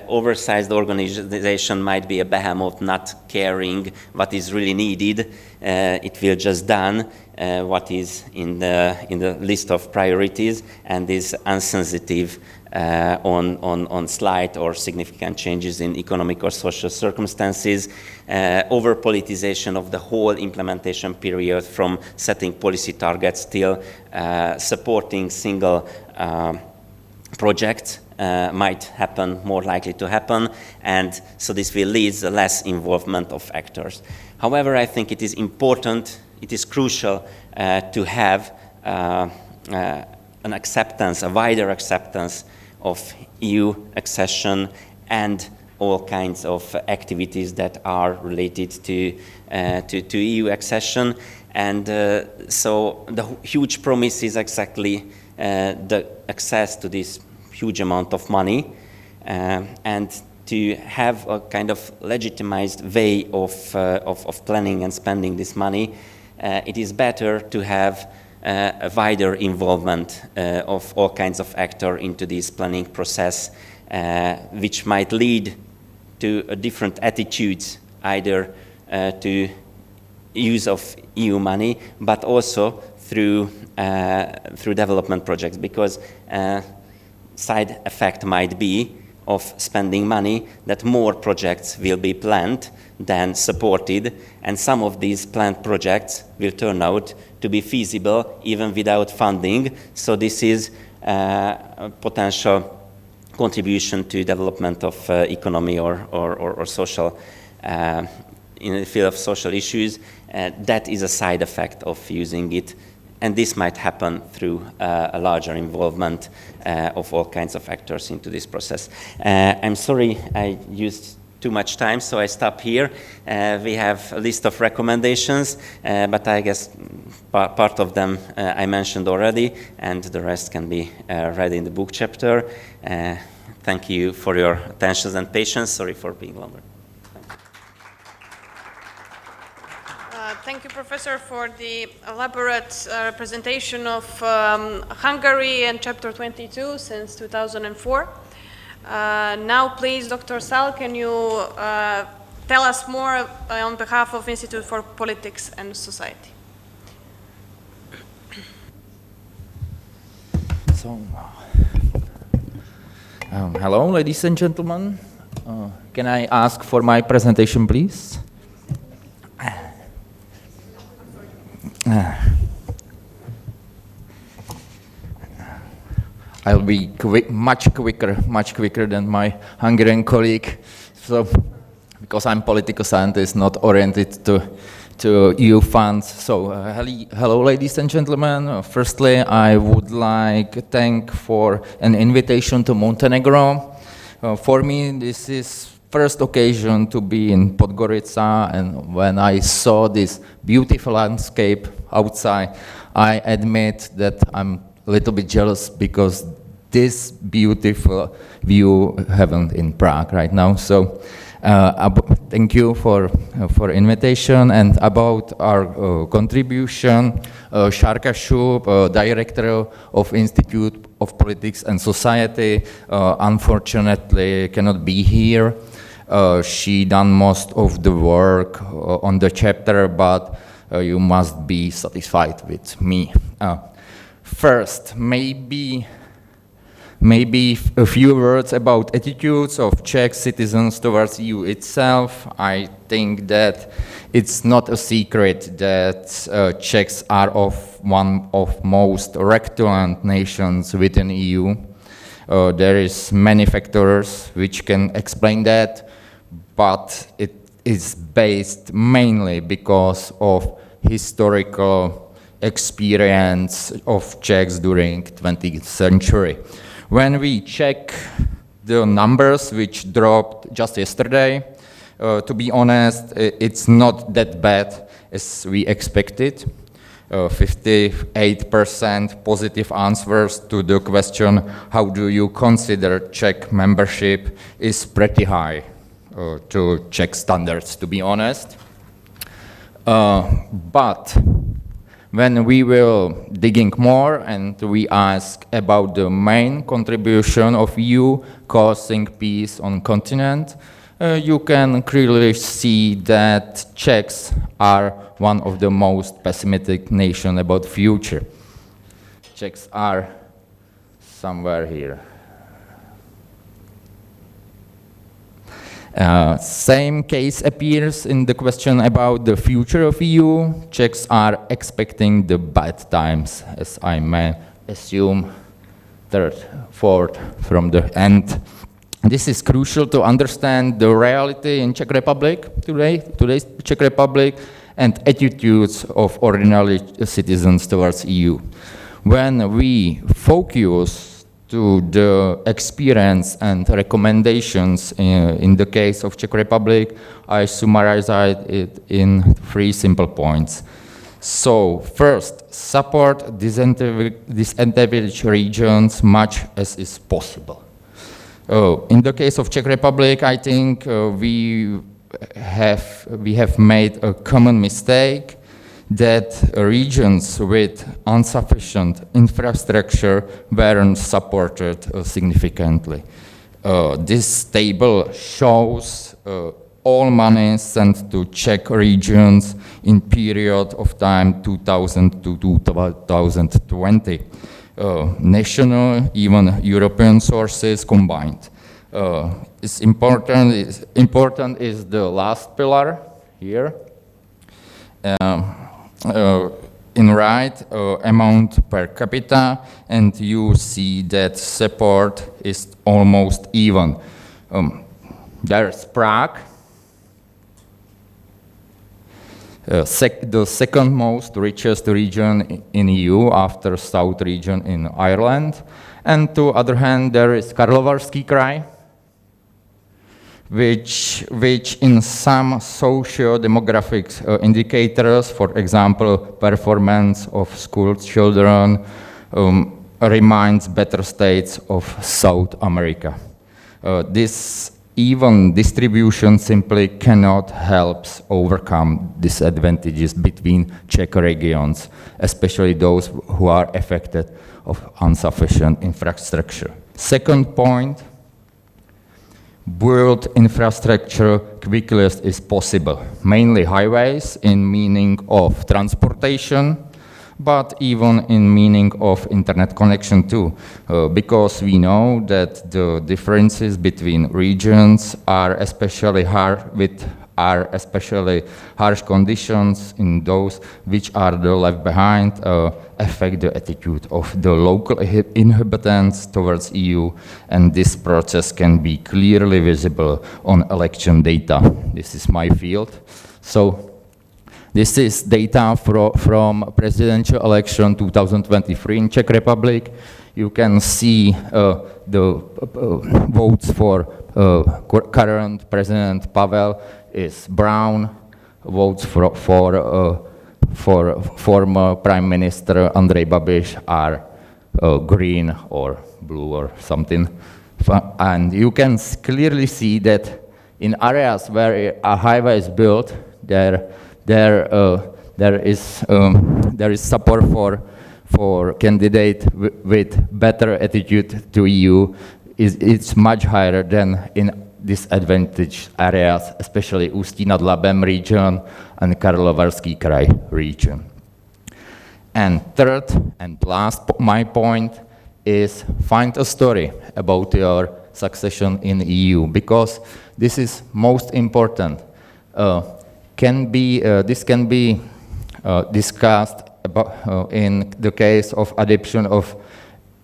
Oversized organization might be a behemoth, not caring what is really needed. It will just done what is in the list of priorities, and is insensitive on slight or significant changes in economic or social circumstances. Over politicization of the whole implementation period, from setting policy targets till supporting single projects might happen, more likely to happen, and so this will lead to less involvement of actors. However, I think it is important it is crucial to have an acceptance, a wider acceptance of EU accession and all kinds of activities that are related to EU accession. And so the huge promise is exactly the access to this huge amount of money, and to have a kind of legitimized way of planning and spending this money. It is better to have a wider involvement of all kinds of actors into this planning process, which might lead to different attitudes, either to use of EU money, but also through development projects, because side effect might be of spending money that more projects will be planned than supported, and some of these planned projects will turn out to be feasible even without funding. So this is a potential contribution to development of economy or social, in the field of social issues. That is a side effect of using it. And this might happen through a larger involvement of all kinds of actors into this process. I'm sorry I used too much time, so I stop here. We have a list of recommendations, but I guess part of them I mentioned already, and the rest can be read in the book chapter. Thank you for your attention and patience. Sorry for being longer.
Thank you, Professor, for the elaborate presentation of Hungary and Chapter 22 since 2004. Now, please, Dr. Sal, can you tell us more on behalf of Institute for Politics and Society?
So, hello, ladies and gentlemen. Can I ask for my presentation, please? I'll be much quicker than my Hungarian colleague. So, because I'm political scientist, not oriented to EU funds. So, hello, ladies and gentlemen. Firstly, I would like to thank for an invitation to Montenegro. For me, this is first occasion to be in Podgorica, and when I saw this beautiful landscape outside, I admit that I'm a little bit jealous because this beautiful view haven't in Prague right now. So thank you for invitation. And about our contribution, Sharka Shub, director of Institute of Politics and Society, unfortunately cannot be here. She done most of the work on the chapter, but you must be satisfied with me. First, maybe a few words about attitudes of Czech citizens towards EU itself. I think that it's not a secret that Czechs are one of most rectolant nations within EU. There is many factors which can explain that, but it is based mainly because of historical experience of Czechs during 20th century. When we check the numbers which dropped just yesterday, to be honest, it's not that bad as we expected. 58% positive answers to the question, how do you consider Czech membership, is pretty high to Czech standards, to be honest. But when we will digging more and we ask about the main contribution of EU causing peace on continent, you can clearly see that Czechs are one of the most pessimistic nation about future. Czechs are somewhere here. Same case appears in the question about the future of EU. Czechs are expecting the bad times, as I may assume, third, fourth from the end. This is crucial to understand the reality in Czech Republic today, today's Czech Republic, and attitudes of ordinary citizens towards EU. When we focus to the experience and recommendations in the case of Czech Republic, I summarize it in 3 simple points. So first, support disadvantaged regions much as is possible. In the case of Czech Republic, I think we have made a common mistake that regions with insufficient infrastructure weren't supported significantly. This table shows all money sent to Czech regions in period of time 2000 to 2020. National, even European sources combined. It's important is the last pillar here. In right amount per capita, and you see that support is almost even. There's Prague, the second most richest region in EU after South region in Ireland, and to other hand there is Karlovarský kraj, which in some socio-demographic indicators, for example, performance of school children, reminds better states of South America. This even distribution simply cannot help overcome disadvantages between Czech regions, especially those who are affected of insufficient infrastructure. Second point, build infrastructure quickly as is possible, mainly highways in meaning of transportation, but even in meaning of internet connection too, because we know that the differences between regions are especially harsh conditions in those which are the left behind, affect the attitude of the local inhabitants towards EU, and this process can be clearly visible on election data. This is my field. So this is data from presidential election 2023 in Czech Republic. You can see the votes for current President Pavel is brown, votes for former Prime Minister Andrej Babiš are green or blue or something. And you can clearly see that in areas where a highway is built, there is support for candidate with better attitude to EU. It's much higher than in disadvantaged areas, especially Ústí nad Labem region and Karlovarský kraj region. And third and last, my point is find a story about your succession in EU, because this is most important. This can be discussed about, in the case of adoption of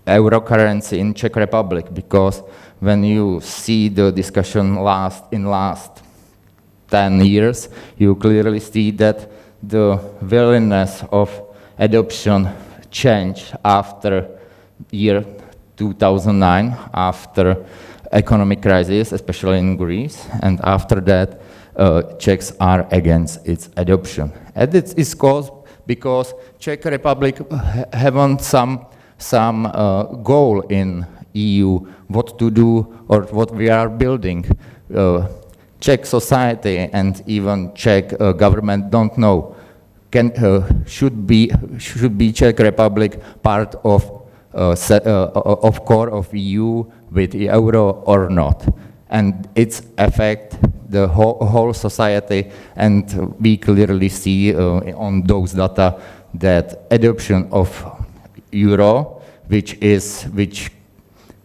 euro currency in Czech Republic, because when you see the discussion last 10 years, you clearly see that the willingness of adoption changed after year 2009, after economic crisis, especially in Greece, and after that, Czechs are against its adoption. And it is caused because Czech Republic haven't some goal in EU, what to do or what we are building. Czech society and even Czech government don't know. Should be Czech Republic part of core of EU with the euro or not? And its affect the whole society, and we clearly see on those data that adoption of euro, which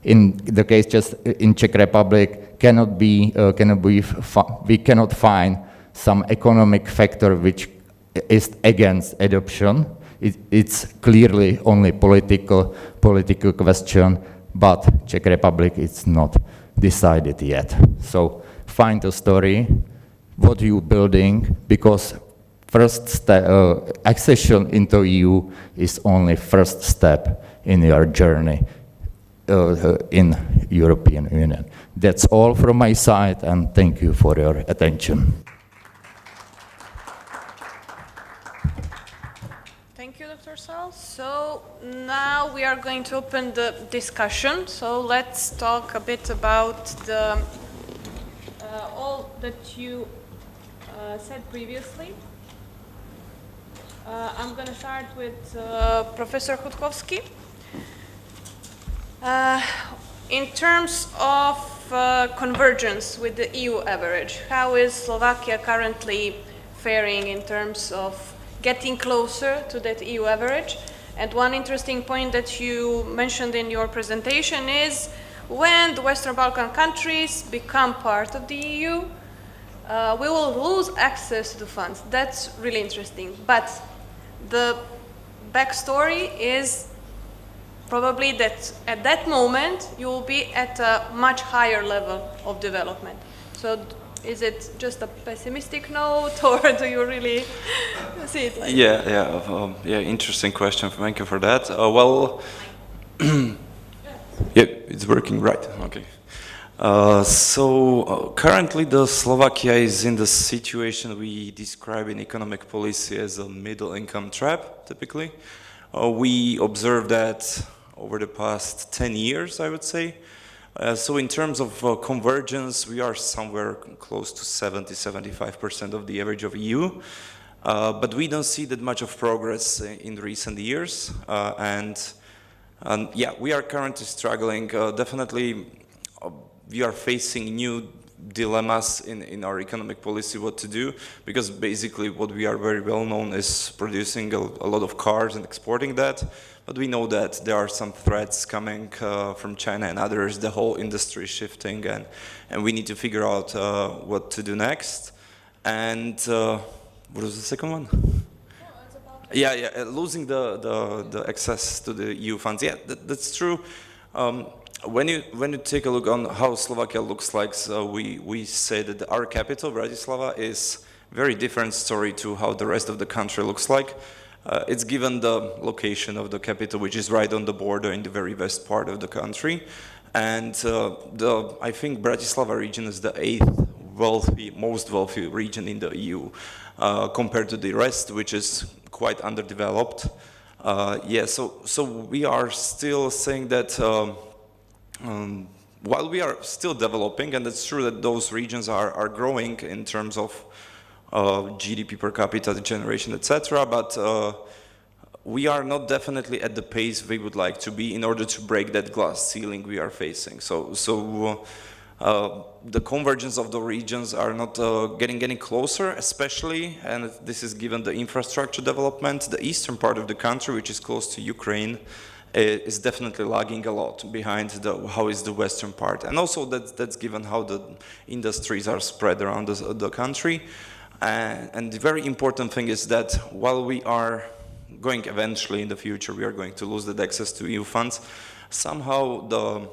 in the case just in Czech Republic we cannot find some economic factor which is against adoption. It's clearly only political question, but Czech Republic is not decided yet. So find a story, what you building, because first step, accession into EU is only first step in your journey in European Union. That's all from my side, and thank you for your attention.
Thank you, Dr. Sal. So now we are going to open the discussion. So let's talk a bit about the all that you said previously. I'm going to start with Professor Chudkovsky. In terms of convergence with the EU average, how is Slovakia currently faring in terms of getting closer to that EU average? And one interesting point that you mentioned in your presentation is when the Western Balkan countries become part of the EU, we will lose access to the funds. That's really interesting. But the backstory is probably that at that moment you will be at a much higher level of development. So is it just a pessimistic note, or do you really see it like that?
Yeah, interesting question. Thank you for that. Well, yeah, it's working right. Okay. Currently the Slovakia is in the situation we describe in economic policy as a middle income trap, typically. We observed that over the past 10 years, I would say. So in terms of convergence, we are somewhere close to 70-75% of the average of EU. But we don't see that much of progress in recent years. And yeah, we are currently struggling. Definitely, we are facing new dilemmas in our economic policy, what to do, because basically what we are very well known is producing a lot of cars and exporting that. But we know that there are some threats coming from China and others. The whole industry is shifting, and we need to figure out what to do next. And what was the second one? Losing the access to the EU funds. Yeah, that's true. When you take a look on how Slovakia looks like, so we say that our capital, Bratislava, is very different story to how the rest of the country looks like. It's given the location of the capital, which is right on the border in the very west part of the country. And I think Bratislava region is the 8th most wealthy region in the EU, compared to the rest, which is quite underdeveloped. So we are still saying that while we are still developing, and it's true that those regions are growing in terms of GDP per capita generation, etc. But we are not definitely at the pace we would like to be in order to break that glass ceiling we are facing. So the convergence of the regions are not getting any closer, especially, and this is given the infrastructure development. The eastern part of the country, which is close to Ukraine, is definitely lagging a lot behind how is the western part, and also that's given how the industries are spread around the country. And the very important thing is that while we are going eventually in the future, we are going to lose that access to EU funds, somehow the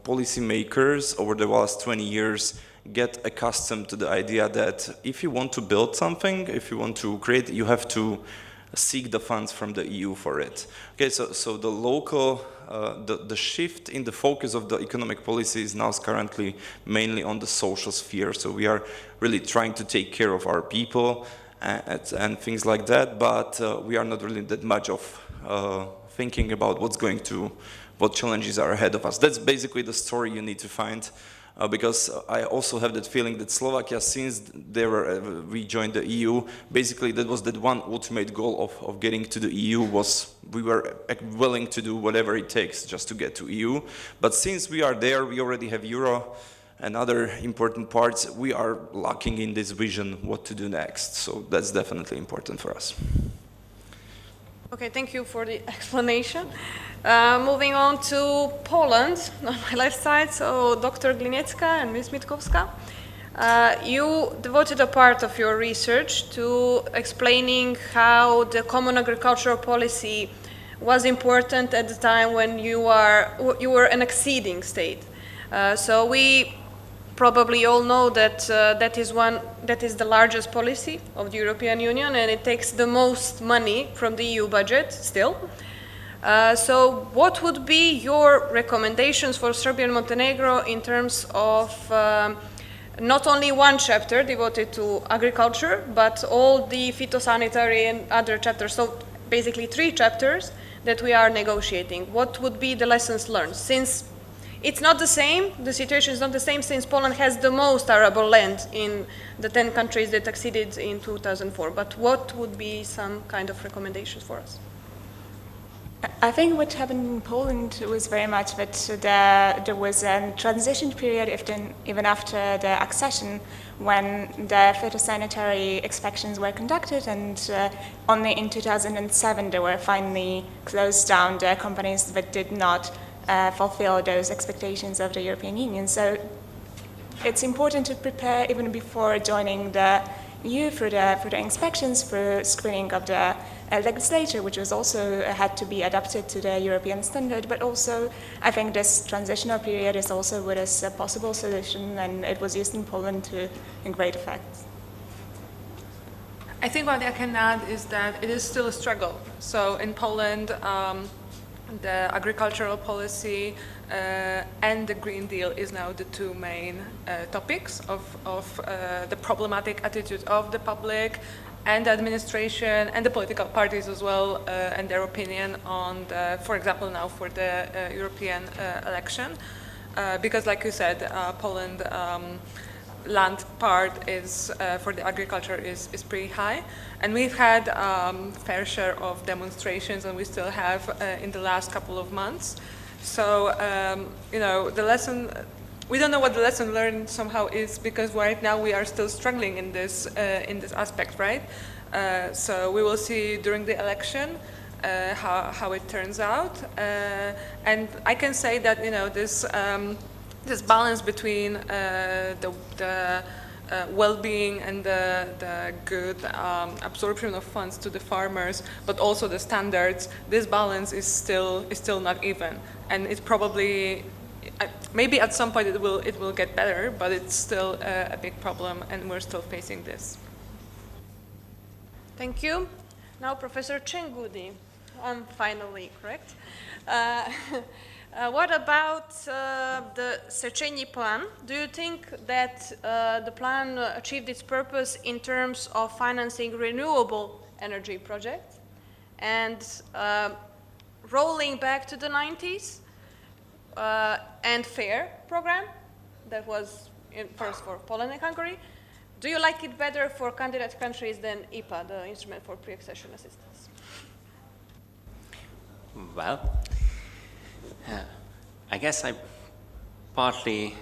policymakers over the last 20 years get accustomed to the idea that if you want to build something, if you want to create, you have to seek the funds from the EU for it. Okay, so the local, the shift in the focus of the economic policy is now currently mainly on the social sphere. So we are really trying to take care of our people and things like that, but we are not really that much of thinking about what challenges are ahead of us. That's basically the story you need to find. Because I also have that feeling that Slovakia, since we joined the EU, basically that was that one ultimate goal of getting to the EU was we were willing to do whatever it takes just to get to EU. But since we are there, we already have Euro and other important parts, we are lacking in this vision what to do next. So that's definitely important for us.
Okay, thank you for the explanation. Moving on to Poland, on my left side, so Dr. Gliniecka and Ms. Mitkowska. You devoted a part of your research to explaining how the common agricultural policy was important at the time when you were an acceding state. So we probably all know that that is the largest policy of the European Union, and it takes the most money from the EU budget still. So what would be your recommendations for Serbia and Montenegro in terms of not only one chapter devoted to agriculture, but all the phytosanitary and other chapters, so basically 3 chapters that we are negotiating? What would be the lessons learned? Since it's not the same, the situation is not the same, since Poland has the most arable land in the 10 countries that acceded in 2004, but what would be some kind of recommendations for us?
I think what happened in Poland was very much that there was a transition period even after the accession, when the phytosanitary inspections were conducted, and only in 2007 they were finally closed down, the companies that did not fulfill those expectations of the European Union. So it's important to prepare even before joining the EU for the inspections, for screening of the legislature, which was also had to be adapted to the European standard. But also, I think this transitional period is also what is a possible solution, and it was used in Poland in great effect.
I think what I can add is that it is still a struggle. So in Poland, the agricultural policy and the Green Deal is now the 2 main topics of the problematic attitude of the public and the administration and the political parties as well, and their opinion on for example now for the European election. Because like you said, Poland land part is for the agriculture is pretty high, and we've had fair share of demonstrations, and we still have in the last couple of months. So you know, the lesson, we don't know what the lesson learned somehow is, because right now we are still struggling in this aspect, right? So we will see during the election how it turns out, and I can say that, you know, this balance between the well-being and the good absorption of funds to the farmers, but also the standards, this balance is still not even, and it probably maybe at some point it will get better, but it's still a big problem, and we're still facing this.
Thank you. Now Professor Cengudi, finally, correct? What about the Széchenyi plan? Do you think that the plan achieved its purpose in terms of financing renewable energy projects? And rolling back to the 90s and FAIR program, that was first for Poland and Hungary, do you like it better for candidate countries than IPA, the Instrument for Pre-Accession Assistance?
Well, I guess I partly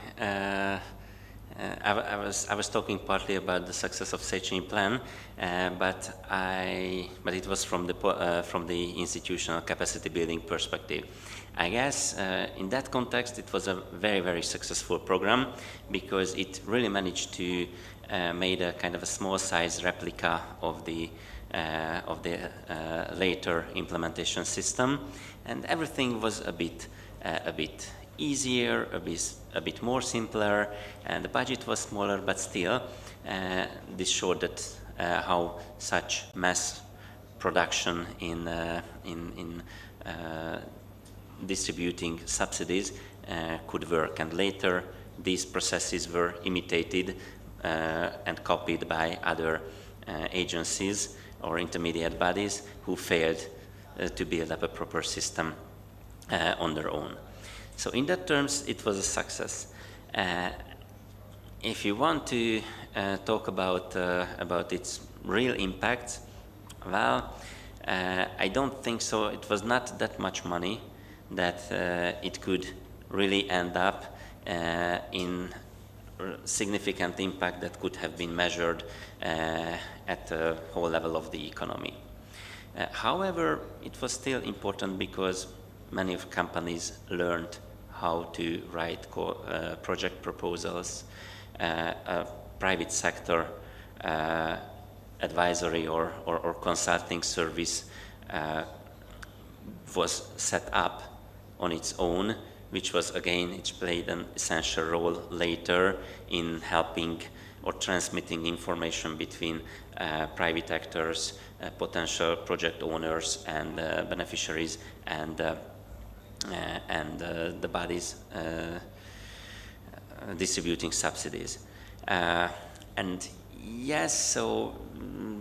I was talking partly about the success of Széchenyi plan, but it was from the institutional capacity building perspective. I guess in that context it was a very successful program, because it really managed to made a kind of a small size replica of the later implementation system, and everything was a bit easier, a bit more simpler, and the budget was smaller, but still this showed that how such mass production in distributing subsidies could work, and later these processes were imitated and copied by other agencies or intermediate bodies who failed to build up a proper system on their own. So in that terms, it was a success. If you want to talk about its real impact, well, I don't think so. It was not that much money that it could really end up in significant impact that could have been measured at the whole level of the economy. However, it was still important because many of companies learned how to write project proposals. A private sector advisory or consulting service was set up on its own which played an essential role later in helping or transmitting information between private actors, potential project owners and beneficiaries and the bodies distributing subsidies. And yes, so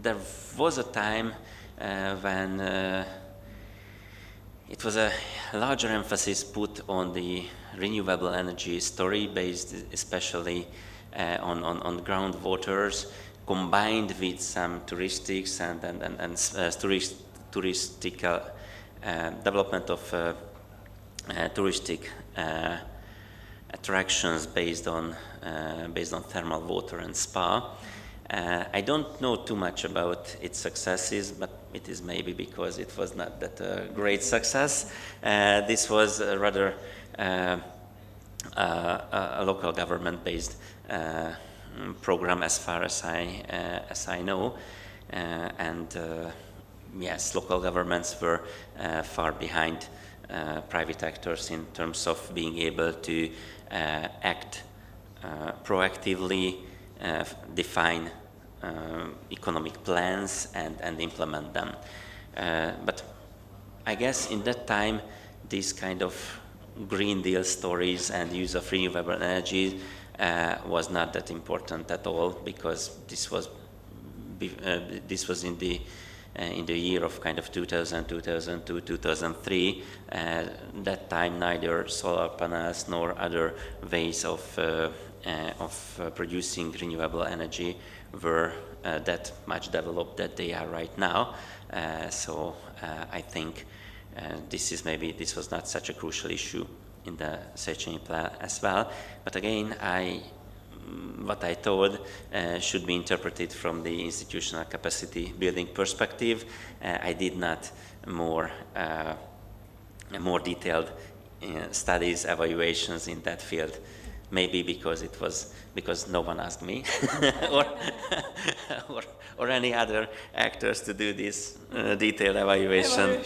there was a time when it was a larger emphasis put on the renewable energy story, based especially on groundwaters, combined with some touristics and touristical development of touristic attractions based on thermal water and spa. I don't know too much about its successes, but it is maybe because it was not that great success. This was rather a local government-based program, as far as I know, and yes, local governments were far behind private actors in terms of being able to act proactively, define economic plans and implement them. But I guess in that time, these kind of Green Deal stories and use of renewable energy was not that important at all, because this was in the year of kind of 2000, 2002, 2003. That time, neither solar panels nor other ways of producing renewable energy were that much developed that they are right now. So I think this was not such a crucial issue in the Széchenyi Plan as well. But again, what I told should be interpreted from the institutional capacity building perspective. I did not more detailed studies, evaluations in that field. Maybe because no one asked me or any other actors to do this detailed evaluation.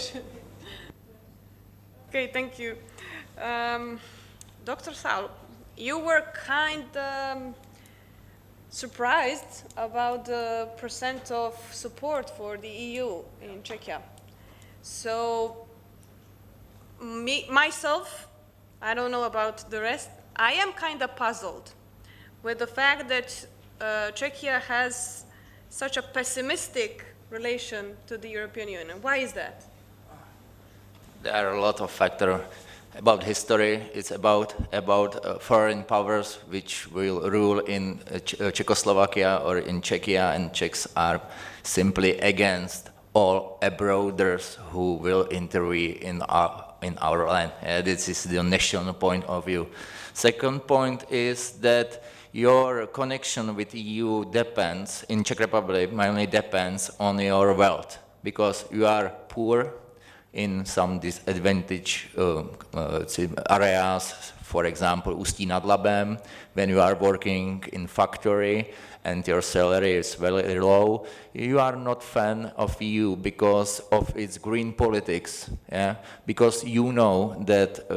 Okay, thank you. Dr. Sal, you were kind surprised about the percent of support for the EU in Czechia. So myself, I don't know about the rest, I am kind of puzzled with the fact that Czechia has such a pessimistic relation to the European Union. Why is that?
There are a lot of factors about history. It's about foreign powers which will rule in Czechoslovakia or in Czechia, and Czechs are simply against all abroaders who will intervene in our land. This is the national point of view. Second point is that your connection with EU depends, in Czech Republic, mainly depends on your wealth, because you are poor in some disadvantaged areas, for example, Ústí nad Labem, when you are working in factory and your salary is very low, you are not fan of EU because of its green politics, because you know that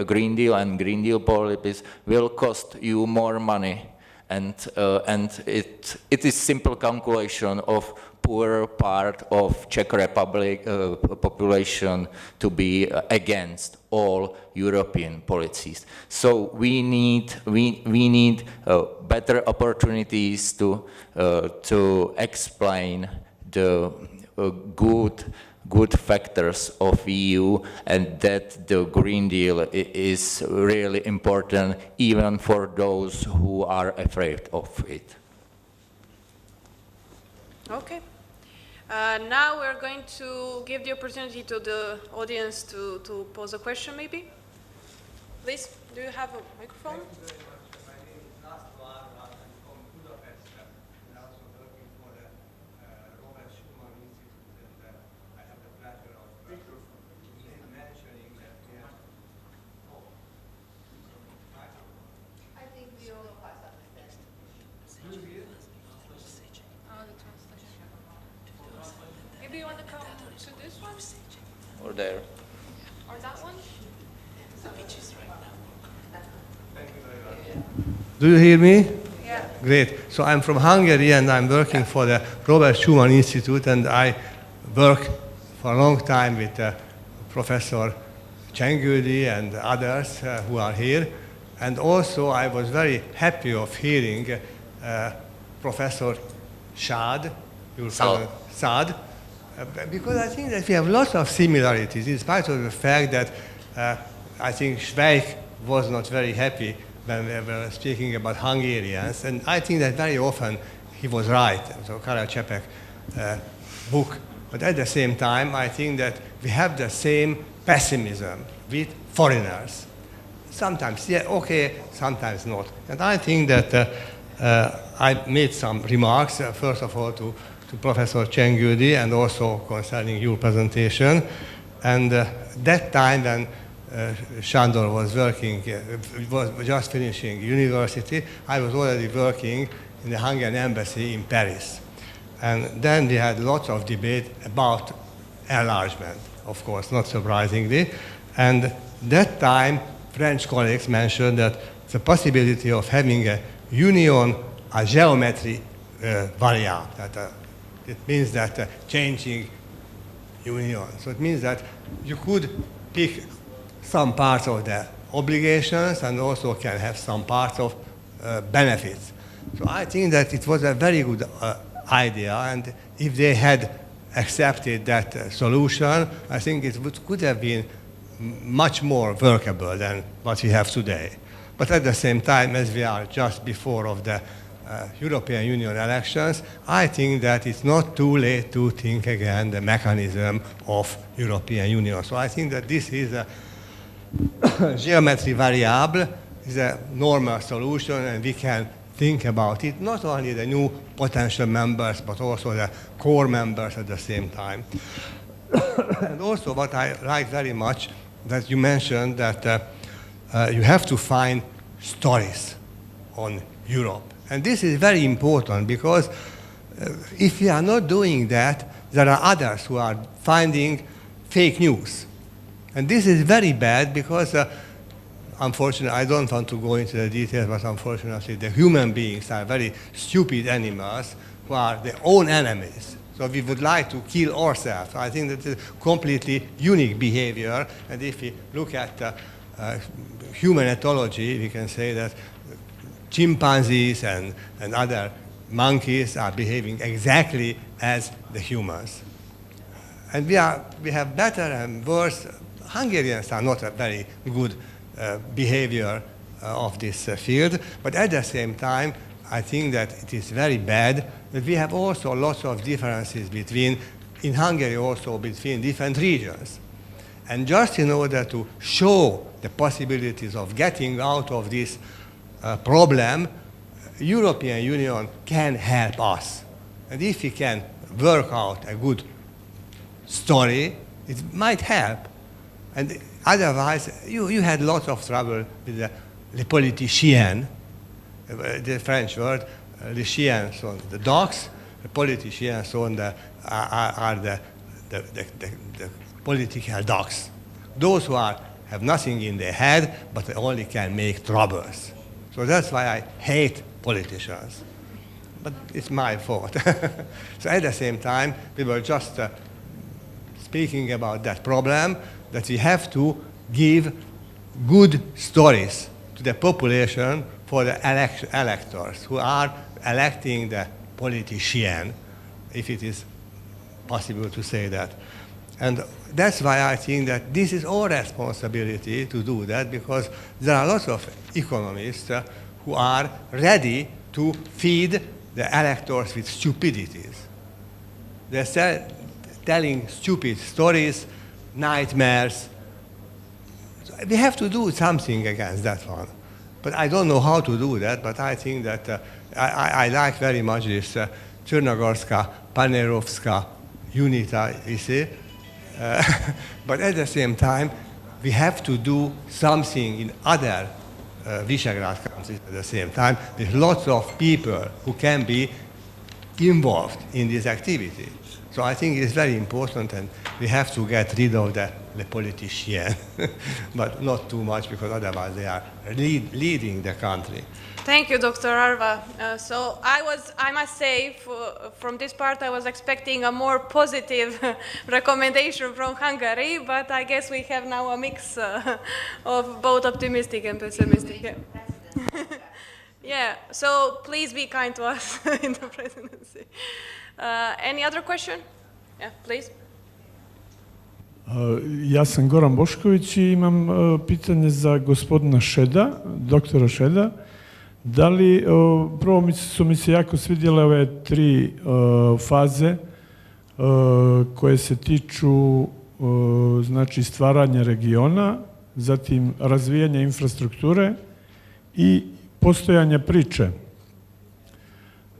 Green Deal and Green Deal politics will cost you more money, and it is simple calculation of poor part of Czech Republic population to be against all European policies. So we need better opportunities to explain the good factors of EU, and that the Green Deal is really important even for those who are afraid of it.
Okay. Now we're going to give the opportunity to the audience to pose a question, maybe. Please, do you have a microphone?
Thank you very much. My name is László. I'm from Budapest, and also working for the Robert Schuman Institute, and I have the pleasure of mentioning that we have...
I think we all of us understand.
Maybe you want to come to this one?
Or there.
Or that one?
Do you hear me? Yeah. Great. So I'm from Hungary and I'm working for the Robert Schuman Institute, and I work for a long time with Professor Csengődi and others who are here. And also I was very happy of hearing Professor Saad, because I think that we have lots of similarities, in spite of the fact that I think Schweik was not very happy when we were speaking about Hungarians, and I think that very often he was right, so Karel Čapek book. But at the same time, I think that we have the same pessimism with foreigners. Sometimes, yeah, okay, sometimes not. And I think that I made some remarks, first of all, to Professor Csengődi, and also concerning your presentation. And that time when Sándor was working, was just finishing university, I was already working in the Hungarian embassy in Paris. And then we had lots of debate about enlargement, of course, not surprisingly. And that time, French colleagues mentioned that the possibility of having a union, a geometry variable. It means that changing union. So it means that you could pick some parts of the obligations and also can have some parts of benefits. So I think that it was a very good idea, and if they had accepted that solution, I think it could have been much more workable than what we have today. But at the same time, as we are just before of the European Union elections, I think that it's not too late to think again the mechanism of European Union. So I think that this is a geometry variable, is a normal solution, and we can think about it, not only the new potential members, but also the core members at the same time. And also what I like very much, that you mentioned that you have to find stories on Europe. And this is very important, because if we are not doing that, there are others who are finding fake news. And this is very bad, because unfortunately, I don't want to go into the details, but unfortunately, the human beings are very stupid animals who are their own enemies. So we would like to kill ourselves. I think that is completely unique behavior. And if we look at human ethology, we can say that chimpanzees and other monkeys are behaving exactly as the humans. And we have better and worse. Hungarians are not a very good behavior of this field, but at the same time, I think that it is very bad that we have also lots of differences in Hungary also between different regions. And just in order to show the possibilities of getting out of this problem, European Union can help us. And if we can work out a good story, it might help. And otherwise, you had lots of trouble with the les politiciens, the French word, les chiens, so the dogs, the politicians so are the political dogs. Those who have nothing in their head, but they only can make troubles. So that's why I hate politicians. But it's my fault. So at the same time, we were just speaking about that problem, that we have to give good stories to the population for the electors who are electing the politician, if it is possible to say that. And that's why I think that this is our responsibility to do that, because there are lots of economists who are ready to feed the electors with stupidities. They're telling stupid stories, nightmares. We have to do something against that one. But I don't know how to do that, but I think that I like very much this Czernogorska, Panerovska unita, you see. But at the same time, we have to do something in other Visegrad countries at the same time, with lots of people who can be involved in this activity. So I think it's very important, and we have to get rid of the politician, but not too much, because otherwise they are leading the country.
Thank you, Dr. Arva. So I must say, from this part, I was expecting a more positive recommendation from Hungary, but I guess we have now a mix of both optimistic and pessimistic. Yeah, so please be kind to us in the presidency. Any other question? Yeah, please.
Ja sam Goran Bošković i imam pitanje za gospodina Šeda, doktora Šeda. Da li, prvo su mi se jako svidjele ove tri faze koje se tiču znači stvaranja regiona, zatim razvijanja infrastrukture i postojanja priče.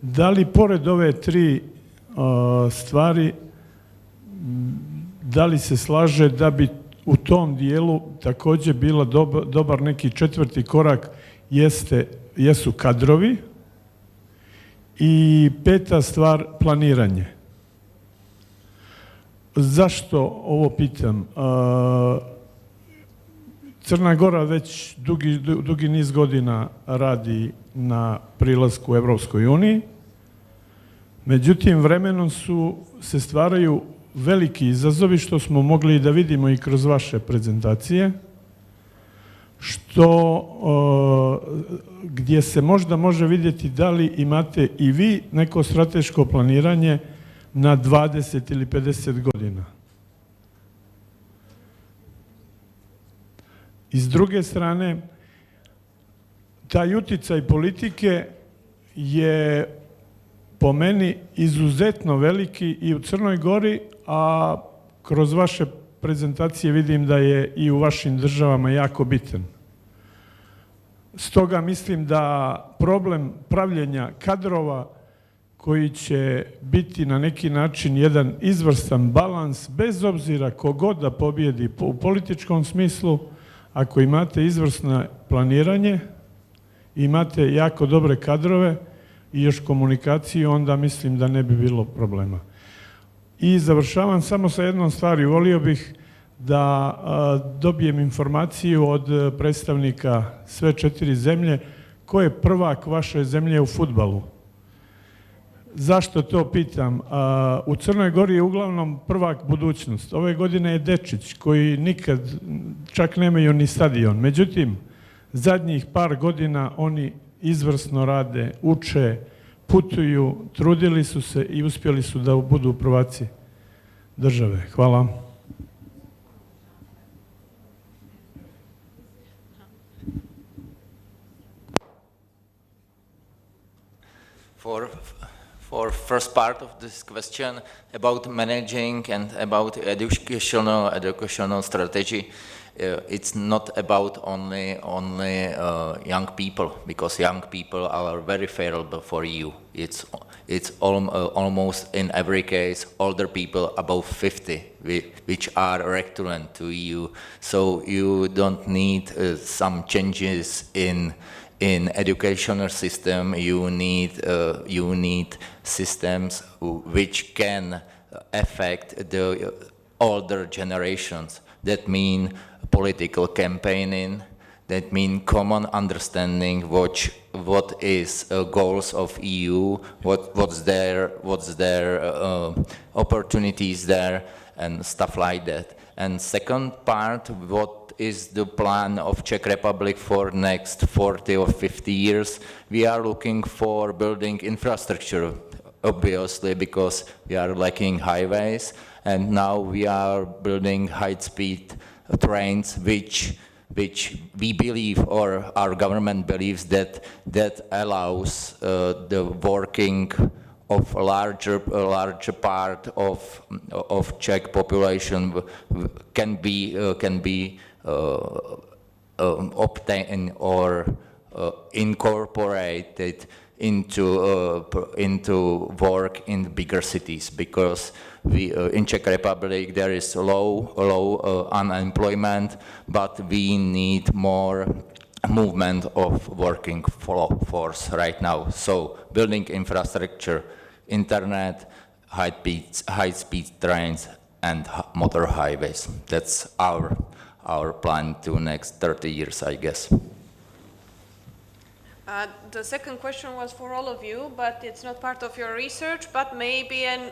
Da li pored ove tri stvari, da li se slaže da bi u tom dijelu također bila dobar neki četvrti korak jesu kadrovi i peta stvar planiranje. Zašto ovo pitam? Crna Gora već dugi niz godina radi na prilasku u Evropskoj uniji, međutim vremenom se stvaraju veliki izazovi, što smo mogli da vidimo i kroz vaše prezentacije, gdje se možda može vidjeti da li imate i vi neko strateško planiranje na 20 ili 50 godina. I s druge strane, taj uticaj politike je po meni izuzetno veliki i u Crnoj Gori, a kroz vaše prezentacije vidim da je i u vašim državama jako bitan. Stoga mislim da problem pravljenja kadrova koji će biti na neki način jedan izvrstan balans, bez obzira kogod da pobjedi u političkom smislu, ako imate izvrsno planiranje, imate jako dobre kadrove i još komunikaciju, onda mislim da ne bi bilo problema. I završavam samo sa jednom stvari. Volio bih da dobijem informaciju od predstavnika sve 4 zemlje ko je prvak vaše zemlje u fudbalu. Zašto to pitam? U Crnoj Gori je uglavnom prvak budućnost. Ove godine je Dečić, koji nikad čak nemaju ni stadion. Međutim, zadnjih par godina oni izvrsno rade, uče, putuju, trudili su se i uspjeli su da budu prvaci države. Hvala.
For first part of this question about managing and about educational strategy, it's not about only young people, because young people are very favorable for you. It's almost in every case older people above 50 which are recurrent to EU. So you don't need some changes in educational system. You need systems which can affect the older generations. That mean political campaigning. That mean common understanding what is goals of EU, what's their opportunities there, and stuff like that. And second part, what is the plan of Czech Republic for next 40 or 50 years? We are looking for building infrastructure, obviously, because we are lacking highways, and now we are building high-speed trains, which we believe, or our government believes, that allows the working of a larger part of Czech population can be obtained or incorporated into work in bigger cities, because in Czech Republic there is low unemployment, but we need more movement of working force right now. So building infrastructure, internet, high-speed trains and motor highways. That's our plan to next 30 years, I guess.
The second question was for all of you, but it's not part of your research, but maybe an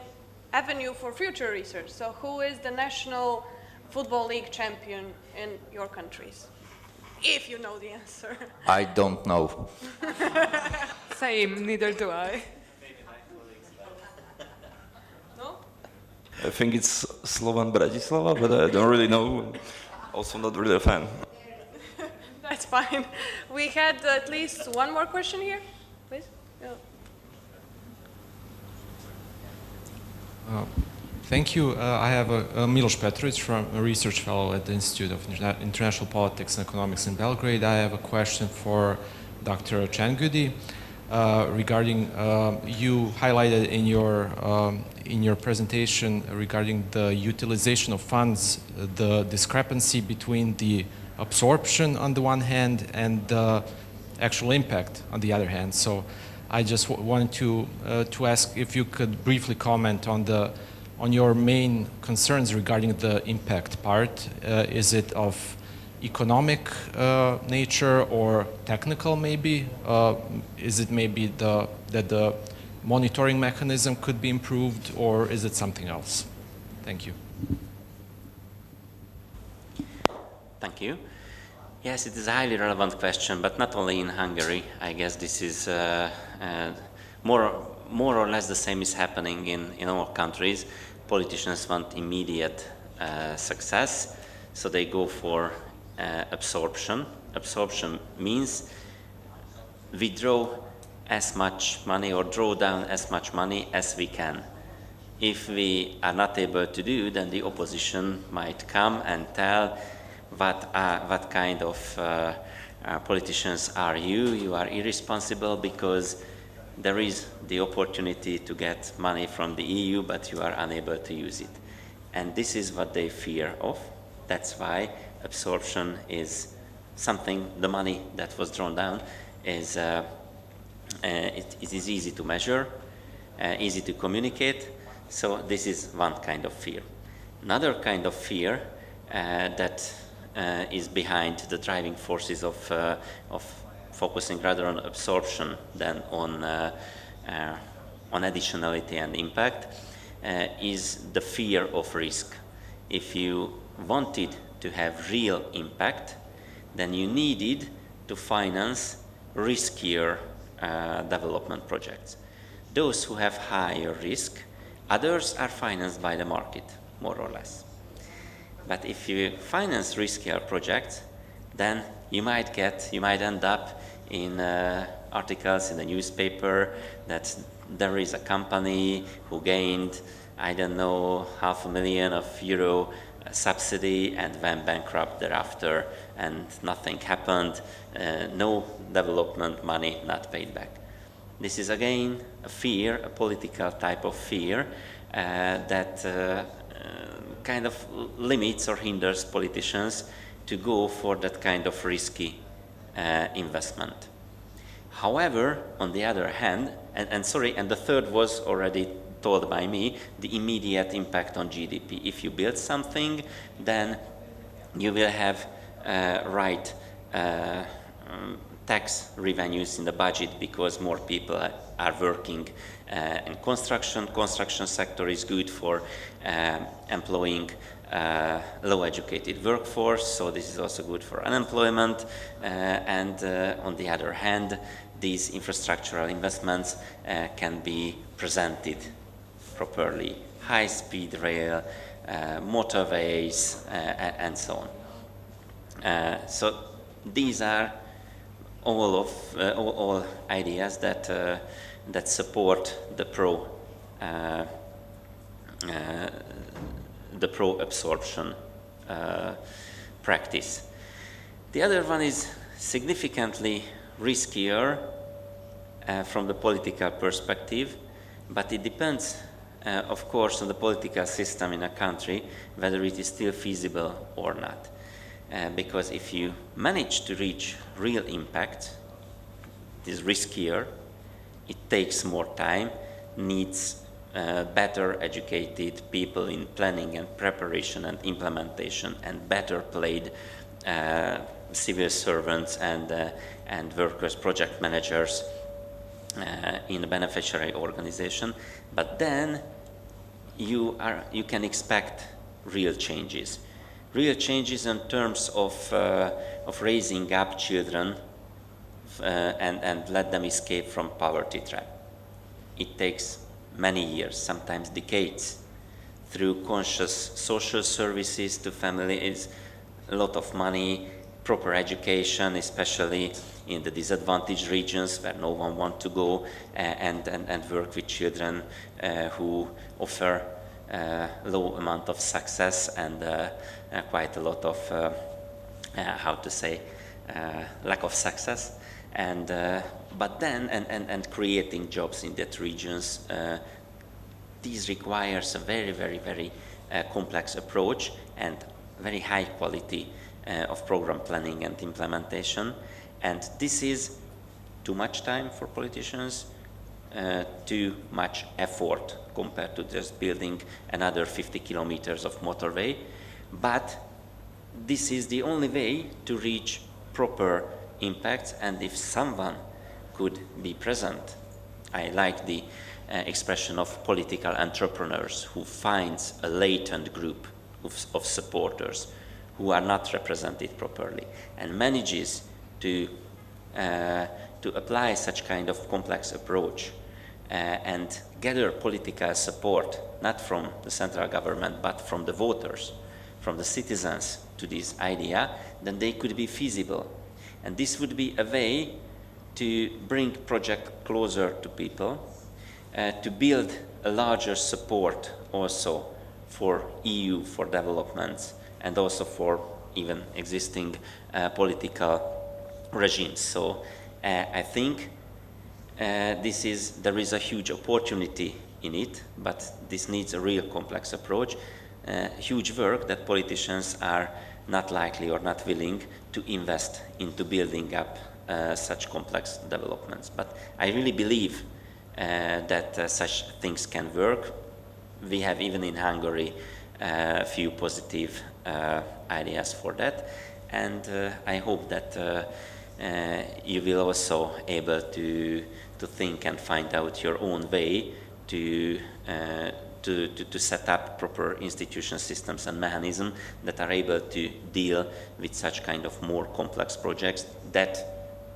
avenue for future research. So who is the national football league champion in your countries? If you know the answer.
I don't know.
Same, neither do I.
No?
I think it's Slovan Bratislava, but I don't really know. Also not really a fan.
That's fine. We had at least one more question here, please. Yeah.
Thank you. I have Miloš Petrovic, from a research fellow at the Institute of International Politics and Economics in Belgrade. I have a question for Dr. Changudi regarding you highlighted in your presentation regarding the utilization of funds, the discrepancy between the absorption on the one hand and the actual impact on the other hand. So I just wanted to ask if you could briefly comment on your main concerns regarding the impact part. Is it of economic nature or technical maybe? Is it maybe that the monitoring mechanism could be improved, or is it something else? Thank you.
Thank you. Yes, it is a highly relevant question, but not only in Hungary. I guess this is more or less the same is happening in all countries. Politicians want immediate success, so they go for absorption. Absorption means withdraw as much money or draw down as much money as we can. If we are not able to do, then the opposition might come and tell what kind of politicians are you? You are irresponsible because there is the opportunity to get money from the EU, but you are unable to use it. And this is what they fear of. That's why absorption is something, the money that was drawn down is, it is easy to measure, easy to communicate. So this is one kind of fear. Another kind of fear that is behind the driving forces of focusing rather on absorption than on additionality and impact is the fear of risk. If you wanted to have real impact, then you needed to finance riskier development projects. Those who have higher risk, others are financed by the market, more or less. But if you finance riskier projects, then you might end up in articles in the newspaper that there is a company who gained, I don't know, €500,000 subsidy and went bankrupt thereafter, and nothing happened, no development money not paid back. This is again a fear, a political type of fear that kind of limits or hinders politicians to go for that kind of risky investment. However, on the other hand, and the third was already told by me, the immediate impact on GDP. If you build something, then you will have right tax revenues in the budget because more people are working in construction. Construction sector is good for employing low-educated workforce, so this is also good for unemployment. And on the other hand, these infrastructural investments can be presented properly: high-speed rail, motorways, and so on. So these are all ideas that support the pro-absorption practice. The other one is significantly riskier from the political perspective, but it depends, of course, on the political system in a country, whether it is still feasible or not. Because if you manage to reach real impact, it is riskier, it takes more time, needs better educated people in planning and preparation and implementation, and better paid civil servants and workers, project managers in a beneficiary organization. But then you can expect real changes. Real changes in terms of raising up children and let them escape from poverty trap. It takes many years, sometimes decades, through conscious social services to families, a lot of money, proper education, especially in the disadvantaged regions where no one wants to go, and work with children who offer low amount of success and quite a lot of, lack of success. But then, and creating jobs in that regions, these requires a very, very, very complex approach and very high quality of program planning and implementation. And this is too much time for politicians, too much effort compared to just building another 50 kilometers of motorway. But this is the only way to reach proper impacts, and if someone could be present, I like the expression of political entrepreneurs who finds a latent group of supporters who are not represented properly and manages to apply such kind of complex approach and gather political support, not from the central government, but from the voters, from the citizens to this idea, then they could be feasible. And this would be a way to bring project closer to people, to build a larger support also for EU, for developments, and also for even existing political regimes. So I think there is a huge opportunity in it, but this needs a real complex approach, huge work that politicians are not likely or not willing to invest into building up such complex developments. But I really believe that such things can work. We have even in Hungary a few positive ideas for that, and I hope that you will also able to think and find out your own way to set up proper institution systems and mechanisms that are able to deal with such kind of more complex projects that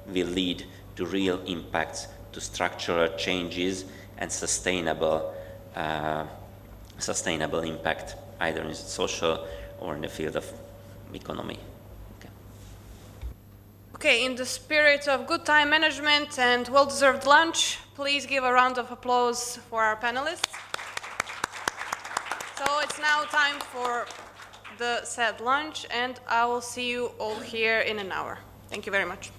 will lead to real impacts, to structural changes and sustainable impact, either in social or in the field of economy.
Okay, in the spirit of good time management and well-deserved lunch, please give a round of applause for our panelists. So it's now time for the said lunch, and I will see you all here in an hour. Thank you very much.